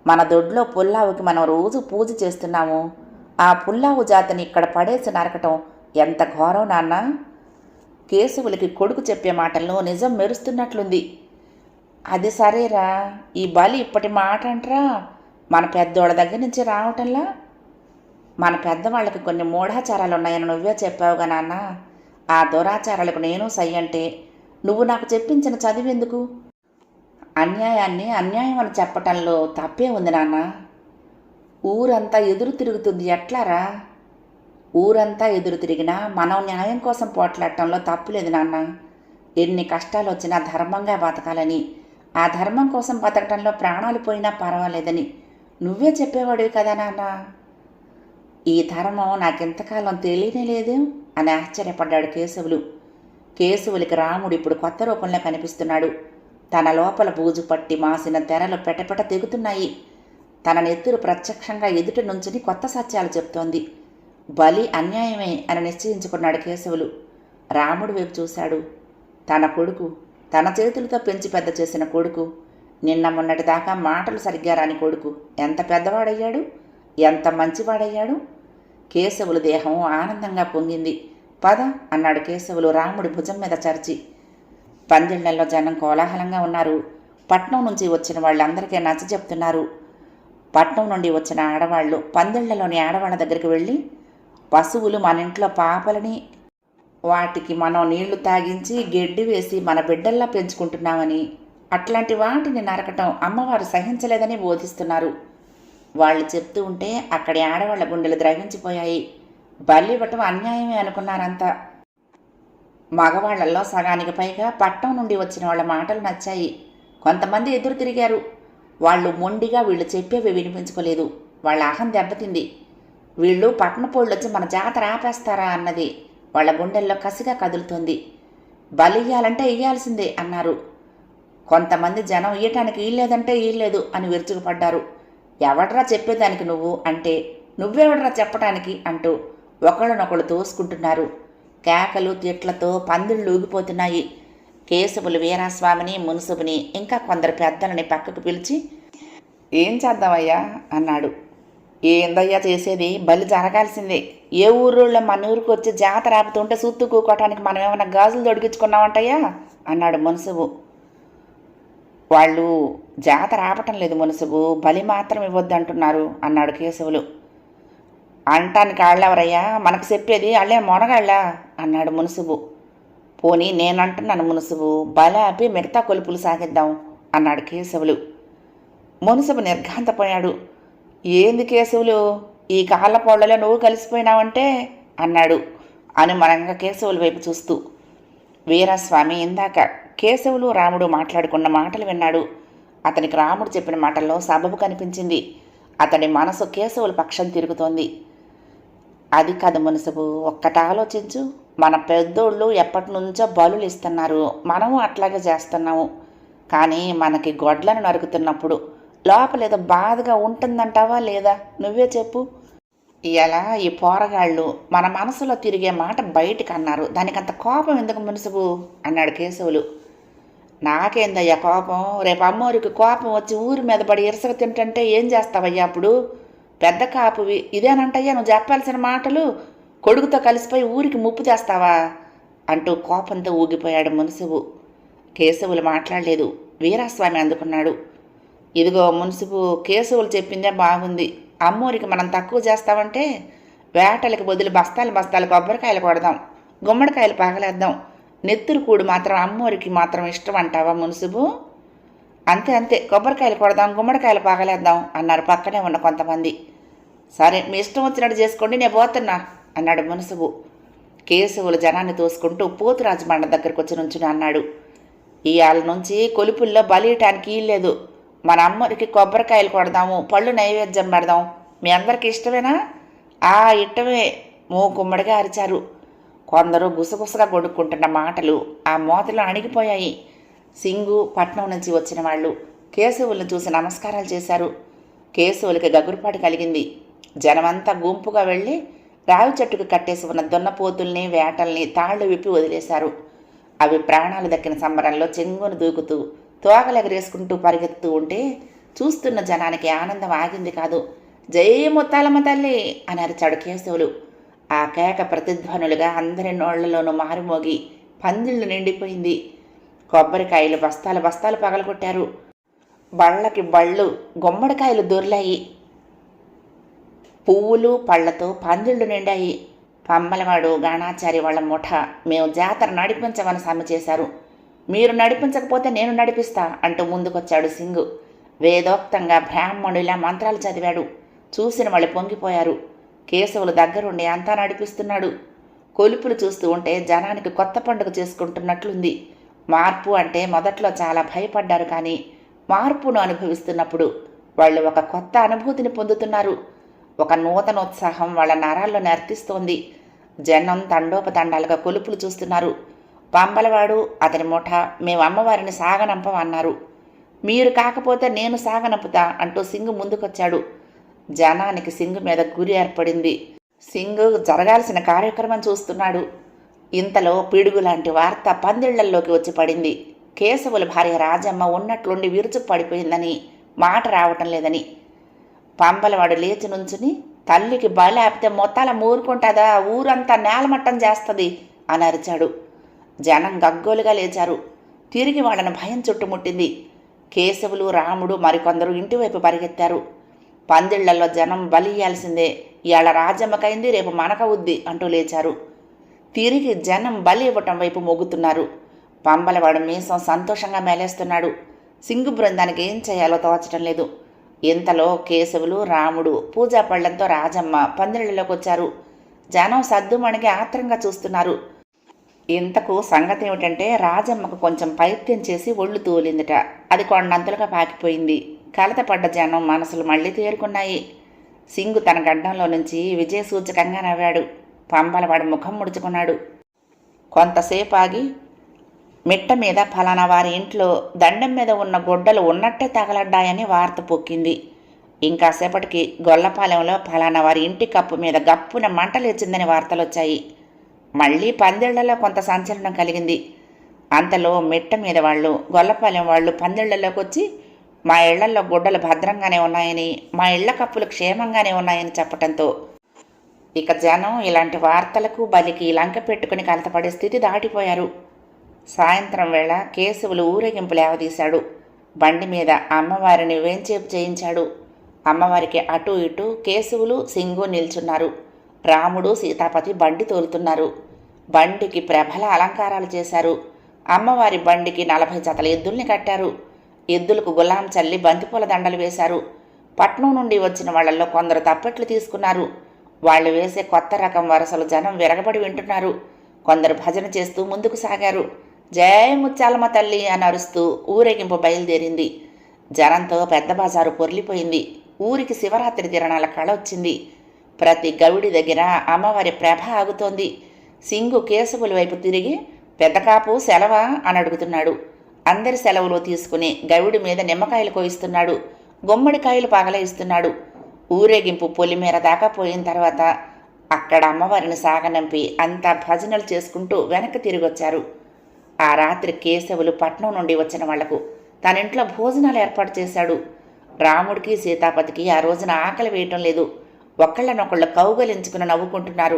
మన దొడ్లో పుల్లావుకి మనం రోజు పూజ చేస్తున్నాము. ఆ పుల్లావు జాతిని ఇక్కడ పడేసి నరకటం ఎంత ఘోరం నాన్న? కేశవులకి కొడుకు చెప్పే మాటల్లో నిజం మెరుస్తున్నట్లుంది. అది సరేరా, ఈ బలి ఇప్పటి మాట అంటరా? మన పెద్దోళ్ళ దగ్గర నుంచి రావటంలా? మన పెద్దవాళ్ళకి కొన్ని మూఢాచారాలు ఉన్నాయని నువ్వే చెప్పావుగా నాన్న. ఆ దురాచారాలకు నేను సై అంటే నువ్వు నాకు చెప్పించిన చదివెందుకు? అన్యాయాన్ని అన్యాయం అని చెప్పటంలో తప్పే ఉంది నాన్న. ఊరంతా ఎదురు తిరుగుతుంది ఎట్లారా? ఊరంతా ఎదురు తిరిగినా మనం న్యాయం కోసం పోట్లాడటంలో తప్పులేదు నాన్న. ఎన్ని కష్టాలు వచ్చినా ధర్మంగా బతకాలని, ఆ ధర్మం కోసం బతకటంలో ప్రాణాలు పోయినా పర్వాలేదని నువ్వే చెప్పేవాడివి కదా నాన్న. ఈ ధర్మం నాకెంతకాలం తెలియనే లేదు అని ఆశ్చర్యపడ్డాడు కేశవులు. కేశవులకి రాముడు ఇప్పుడు కొత్త రూపంలో కనిపిస్తున్నాడు. తన లోపల బూజు పట్టి మాసిన తెరలు పెటపెట తెగుతున్నాయి. తన నెత్తురు ప్రత్యక్షంగా ఎదుట నుంచుని కొత్త సత్యాలు చెప్తోంది. బలి అన్యాయమే అని నిశ్చయించుకున్నాడు కేశవులు. రాముడి వైపు చూశాడు. తన కొడుకు, తన చేతులతో పెంచి పెద్ద చేసిన కొడుకు, నిన్న మొన్నటి దాకా మాటలు సరిగ్గా రాని కొడుకు ఎంత పెద్దవాడయ్యాడు, ఎంత మంచివాడయ్యాడు. కేశవుల దేహం ఆనందంగా పొంగింది. పద అన్నాడు కేశవులు రాముడి భుజం మీద చరిచి. పందిళ్లలో జనం కోలాహలంగా ఉన్నారు. పట్నం నుంచి వచ్చిన వాళ్ళందరికీ నచ్చ చెప్తున్నారు. పట్నం నుండి వచ్చిన ఆడవాళ్లు పందిళ్లలోని ఆడవాళ్ళ దగ్గరికి వెళ్ళి, పశువులు మన ఇంట్లో పాపలని, వాటికి మనం నీళ్లు తాగించి గెడ్డి వేసి మన బిడ్డల్లా పెంచుకుంటున్నామని, అట్లాంటి వాటిని నరకటం అమ్మవారు సహించలేదని బోధిస్తున్నారు. వాళ్ళు చెప్తూ ఉంటే అక్కడి ఆడవాళ్ల గుండెలు ద్రవించిపోయాయి. బలివ్వటం అన్యాయమే అనుకున్నారంతా. మగవాళ్లలో సగానికి పైగా పట్నం నుండి వచ్చిన వాళ్ళ మాటలు నచ్చాయి. కొంతమంది ఎదురు తిరిగారు. వాళ్ళు మొండిగా వీళ్ళు చెప్పేవి వినిపించుకోలేదు. వాళ్ళ అహం దెబ్బతింది. వీళ్ళు పట్నపోళ్ళొచ్చి మన జాతర ఆపేస్తారా అన్నది వాళ్ళ గుండెల్లో కసిగా కదులుతోంది. బలి ఇయ్యాలంటే ఇయ్యాల్సిందే అన్నారు. కొంతమంది జనం ఇయ్యటానికి ఇయ్యలేదంటే ఇయ్యలేదు అని విరుచుకుపడ్డారు. ఎవడ్రా చెప్పేదానికి నువ్వు అంటే, నువ్వెవడ్రా చెప్పటానికి అంటూ ఒకళ్ళనొకళ్ళు తోసుకుంటున్నారు. కేకలు తిట్లతో పందిళ్ళు ఊగిపోతున్నాయి. కేశవులు వీరాస్వామిని, మున్సుబుని, ఇంకా కొందరు పెద్దలని పక్కకు పిలిచి, ఏం చేద్దామయ్యా అన్నాడు. ఏందయ్యా చేసేది? బలి జరగాల్సిందే. ఏ ఊరోళ్ళ మన ఊరికి వచ్చి జాతర ఆపుతుంటే సూత్తు కూకోటానికి మనం ఏమైనా గాజులు దొడిగించుకున్నామంటయ్యా అన్నాడు మున్సుబు. వాళ్ళు జాతర ఆపటం లేదు మున్సుబు, బలి మాత్రం ఇవ్వద్దంటున్నారు అన్నాడు కేశవులు. అంటానికి ఆళ్ళెవరయ్యా? మనకు చెప్పేది అళ్ళే మొనగాళ్ళా అన్నాడు మున్సుబు. పోనీ నేనంటున్నాను మున్సుబు, బలి ఆపి మిగతా కొలుపులు సాగిద్దాం అన్నాడు కేశవులు. మున్సుబు నిర్ఘాంతపోయాడు. ఏంది కేశవులు, ఈ కాళ్ళ పొడలో నువ్వు కలిసిపోయినావంటే అన్నాడు అనుమానంగా కేశవుల వైపు చూస్తూ. వీరస్వామి ఇందాక కేశవులు రాముడు మాట్లాడుకున్న మాటలు విన్నాడు. అతనికి రాముడు చెప్పిన మాటల్లో సబబు కనిపించింది. అతడి మనసు కేశవుల పక్షం తిరుగుతోంది. అది కాదు మునుసుబు, ఒక్కటి ఆలోచించు. మన పెద్దోళ్ళు ఎప్పటి నుంచో బలులు ఇస్తున్నారు, మనము అట్లాగే చేస్తున్నాము. కానీ మనకి గొడ్లను నరుకుతున్నప్పుడు లోపలేదో బాధగా ఉంటుందంటావా లేదా? నువ్వే చెప్పు. ఇలా ఈ పోరగాళ్ళు మన మనసులో తిరిగే మాట బయటికి అన్నారు, దానికంత కోపం ఎందుకు మునుసుబు అన్నాడు కేశవులు. నాకేందయ్యా కోపం? రేపు అమ్మోరికి కోపం వచ్చి ఊరి మీద పడి ఇరసక తింటుంటే ఏం చేస్తావయ్యా అప్పుడు? పెద్ద కాపువి, ఇదేనంటయ్యా నువ్వు చెప్పాల్సిన మాటలు? కొడుకుతో కలిసిపోయి ఊరికి ముప్పు చేస్తావా అంటూ కోపంతో ఊగిపోయాడు మున్సిబు. కేశవులు మాట్లాడలేదు. వీరాస్వామి అందుకున్నాడు. ఇదిగో మున్సిబు, కేశవులు చెప్పిందే బాగుంది. అమ్మోరికి మనం తక్కువ చేస్తామంటే వేటలకి బదులు బస్తాలు బస్తాలు కొబ్బరికాయలు కొడదాం, గుమ్మడికాయలు పగలేద్దాం. నెత్తురు కూడు మాత్రం అమ్మోరికి మాత్రం ఇష్టం అంటావా మున్సిబు? అంతే అంతే, కొబ్బరికాయలు కొడదాం, గుమ్మడికాయలు పగలేద్దాం అన్నారు పక్కనే ఉన్న కొంతమంది. సరే, మీ ఇష్టం వచ్చినట్టు చేసుకోండి, నేను పోతున్నా అన్నాడు మున్సిబు. కేశవులు జనాన్ని తోసుకుంటూ పోతురాజు బండ దగ్గరకు వచ్చి నుంచుని అన్నాడు. ఇవాళ నుంచి కొలుపుల్లో బలియటానికి లేదు. మన అమ్మరికి కొబ్బరికాయలు కొడదాము, పళ్ళు నైవేద్యం పెడదాం. మీ అందరికీ ఇష్టమేనా? ఇష్టమే మూకుమ్మడిగా అరిచారు. కొందరు గుసగుసగా కొడుక్కుంటున్న మాటలు ఆ మోతలో అణిగిపోయాయి. సింగు, పట్నం నుంచి వచ్చిన వాళ్ళు కేశవులను చూసి నమస్కారాలు చేశారు. కేశవులకి గగురుపాటు కలిగింది. జనమంతా గుంపుగా వెళ్ళి రావి చెట్టుకు కట్టేసి ఉన్న దున్నపోతుల్ని, వేటల్ని తాళ్లు విప్పి వదిలేశారు. అవి ప్రాణాలు దక్కిన సంబరంలో చెంగును దూకుతూ తోకలెగరేసుకుంటూ పరిగెత్తుతూ ఉంటే చూస్తున్న జనానికి ఆనందం ఆగింది కాదు. జై ముత్తాలమ్మ తల్లి అని అరిచాడు కేశవులు. ఆ కేక ప్రతిధ్వనులుగా అందరి నోళ్లలోనూ మారుమోగి పందిళ్ళు నిండిపోయింది. కొబ్బరికాయలు బస్తాలు బస్తాలు పగలగొట్టారు. బళ్ళకి బళ్ళు గుమ్మడికాయలు దొర్లాయి. పువ్వులు పళ్లతో పందిళ్ళు నిండాయి. పమ్మలవాడు, గాణాచారి వాళ్ళ ముఠ మేము జాతర నడిపించమని సమ్మె చేశారు. మీరు నడిపించకపోతే నేను నడిపిస్తా అంటూ ముందుకొచ్చాడు సింగు. వేదోక్తంగా బ్రాహ్మణులా మంత్రాలు చదివాడు. చూసిన వాళ్ళు పొంగిపోయారు. కేశవులు దగ్గరుండి అంతా నడిపిస్తున్నాడు. కొలుపులు చూస్తూ ఉంటే జనానికి కొత్త పండుగ చేసుకుంటున్నట్లుంది. మార్పు అంటే మొదట్లో చాలా భయపడ్డారు, కానీ మార్పును అనుభవిస్తున్నప్పుడు వాళ్ళు ఒక కొత్త అనుభూతిని పొందుతున్నారు. ఒక నూతనోత్సాహం వాళ్ళ నరాల్లో నర్తిస్తోంది. జనం తండోపతండాలుగా కొలుపులు చూస్తున్నారు. పంబలవాడు, అతని ముఠ మేము అమ్మవారిని సాగనంపం అన్నారు. మీరు కాకపోతే నేను సాగనంపుతా అంటూ సింగు ముందుకొచ్చాడు. జనానికి సింగు మీద గురి ఏర్పడింది. సింగు జరగాల్సిన కార్యక్రమం చూస్తున్నాడు. ఇంతలో పిడుగు లాంటి వార్త పందిళ్లల్లోకి వచ్చి పడింది. కేశవుల భార్య రాజమ్మ ఉన్నట్లుండి విరుచు పడిపోయిందని, మాట రావటం లేదని. పంబలవాడు లేచి నుంచుని, తల్లికి బలి ఆపితే మొత్తాల మూరుకుంటుందా, ఊరంతా నేలమట్టం చేస్తుంది అని అరిచాడు. జనం గగ్గోలుగా లేచారు. తిరిగి వాళ్ళని భయం చుట్టుముట్టింది. కేశవులు, రాముడు మరికొందరు ఇంటివైపు పరిగెత్తారు. పందిళ్లలో జనం బలి ఇయ్యాల్సిందే, ఇవాళ రాజమ్మకైంది, రేపు మనకవుద్ది అంటూ లేచారు. తిరిగి జనం బలి ఇవ్వటం వైపు మొగ్గుతున్నారు. పంబలవాడు మీసం సంతోషంగా మేలేస్తున్నాడు. సింగు బృందానికి ఏం చేయాలో తోచటం లేదు. ఇంతలో కేశవులు, రాముడు పూజా పళ్లంతో రాజమ్మ పందిళ్లలోకి వచ్చారు. జనం సద్దుమణిగి ఆత్రంగా చూస్తున్నారు. ఇంతకు సంగతి ఏమిటంటే రాజమ్మకు కొంచెం పైత్యం చేసి ఒళ్ళు తూలిందిట. అది కొండంతలుగా పాకిపోయింది. కలతపడ్డ జనం మనసులు మళ్ళీ తేరుకున్నాయి. సింగు తన గడ్డంలో నుంచి విజయసూచకంగా నవ్వాడు. పంబలవాడు ముఖం ముడుచుకున్నాడు. కొంతసేపు ఆగి, మిట్ట మీద ఫలానా వారి ఇంట్లో దండం మీద ఉన్న గొడ్డలు ఉన్నట్టే తగలడ్డాయని వార్త పొక్కింది. ఇంకాసేపటికి గొల్లపాలెంలో ఫలానా వారి ఇంటి కప్పు మీద గప్పున మంటలేచిందని వార్తలొచ్చాయి. మళ్ళీ పందిళ్లలో కొంత సంచలనం కలిగింది. అంతలో మిట్ట మీద వాళ్ళు, గొల్లపాలెం వాళ్ళు పందిళ్లలోకి వచ్చి మా ఇళ్లల్లో గుడ్డలు భద్రంగానే ఉన్నాయని, మా ఇళ్ల కప్పులు క్షేమంగానే ఉన్నాయని చెప్పటంతో ఇక జనం ఇలాంటి వార్తలకు బలికి లంక పెట్టుకుని కలతపడే స్థితి దాటిపోయారు. సాయంత్రం వేళ కేశవులు ఊరేగింపు లేవదీశాడు. బండి మీద అమ్మవారిని వేంచేపు చేయించాడు. అమ్మవారికి అటూ ఇటూ కేశవులు, సింగు నిల్చున్నారు. రాముడు, సీతాపతి బండి తోలుతున్నారు. బండికి ప్రభల అలంకారాలు చేశారు. అమ్మవారి బండికి 40 జతల ఎద్దుల్ని కట్టారు. ఎద్దులకు గులాం చల్లి బంతిపూల దండలు వేశారు. పట్నం నుండి వచ్చిన వాళ్ళల్లో కొందరు తప్పెట్లు తీసుకున్నారు. వాళ్ళు వేసే కొత్త రకం వరసలు జనం విరగబడి వింటున్నారు. కొందరు భజన చేస్తూ ముందుకు సాగారు. జై ముత్యాలమ్మ తల్లి అని అరుస్తూ ఊరేగింపు బయలుదేరింది. జనంతో పెద్ద బజారు పొర్లిపోయింది. ఊరికి శివరాత్రి తిరణాల కళ వచ్చింది. ప్రతి గవిడి దగ్గర అమ్మవారి ప్రభ ఆగుతోంది. సింగు కేశవుల వైపు తిరిగి పెద్ద కాపు సెలవా అని అడుగుతున్నాడు. అందరి సెలవులు తీసుకుని గవిడి మీద నిమ్మకాయలు కోయిస్తున్నాడు. గుమ్మడికాయలు పగలయిస్తున్నాడు. ఊరేగింపు పొలిమేర దాకా పోయిన తర్వాత అక్కడ అమ్మవారిని సాగనంపి అంతా భజనలు చేసుకుంటూ వెనక్కి తిరిగొచ్చారు. ఆ రాత్రి కేశవులు పట్నం నుండి వచ్చిన వాళ్లకు తన ఇంట్లో భోజనాలు ఏర్పాటు చేశాడు. రాముడికి సీతాపతికి ఆ రోజున ఆకలి వేయటం లేదు. ఒకళ్ళనొకళ్ళు కౌగలించుకుని నవ్వుకుంటున్నారు.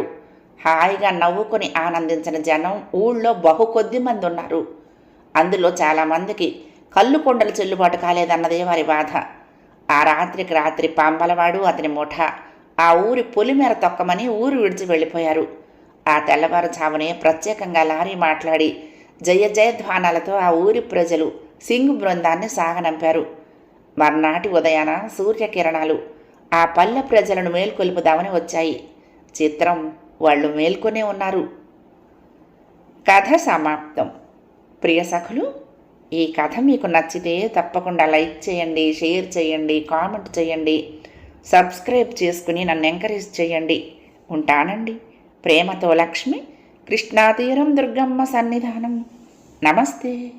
హాయిగా నవ్వుకొని ఆనందించిన జనం ఊళ్ళో కొద్ది మంది ఉన్నారు. అందులో చాలామందికి కళ్ళు కొండలు చెల్లుబాటు కాలేదన్నదే వారి బాధ. ఆ రాత్రికి రాత్రి పాంబలవాడు అతని ముఠ ఆ ఊరి పొలిమేర తొక్కమని ఊరు విడిచి వెళ్ళిపోయారు. ఆ తెల్లవారుజామునే ప్రత్యేకంగా లారీ మాట్లాడి జయ జయధ్వానాలతో ఆ ఊరి ప్రజలు సింగు బృందాన్ని సాగనంపారు. మర్నాటి ఉదయాన సూర్యకిరణాలు ఆ పల్లె ప్రజలను మేల్కొల్పుదామని వచ్చాయి. చిత్రం, వాళ్ళు మేల్కొనే ఉన్నారు. కథ సమాప్తం. ప్రియ సఖులు, ఈ కథ మీకు నచ్చితే తప్పకుండా లైక్ చేయండి, షేర్ చేయండి, కామెంట్ చేయండి, సబ్స్క్రైబ్ చేసుకుని నన్ను ఎంకరేజ్ చేయండి. ఉంటానండి. ప్రేమతో లక్ష్మి, కృష్ణాతీరం దుర్గమ్మ సన్నిధానం. నమస్తే.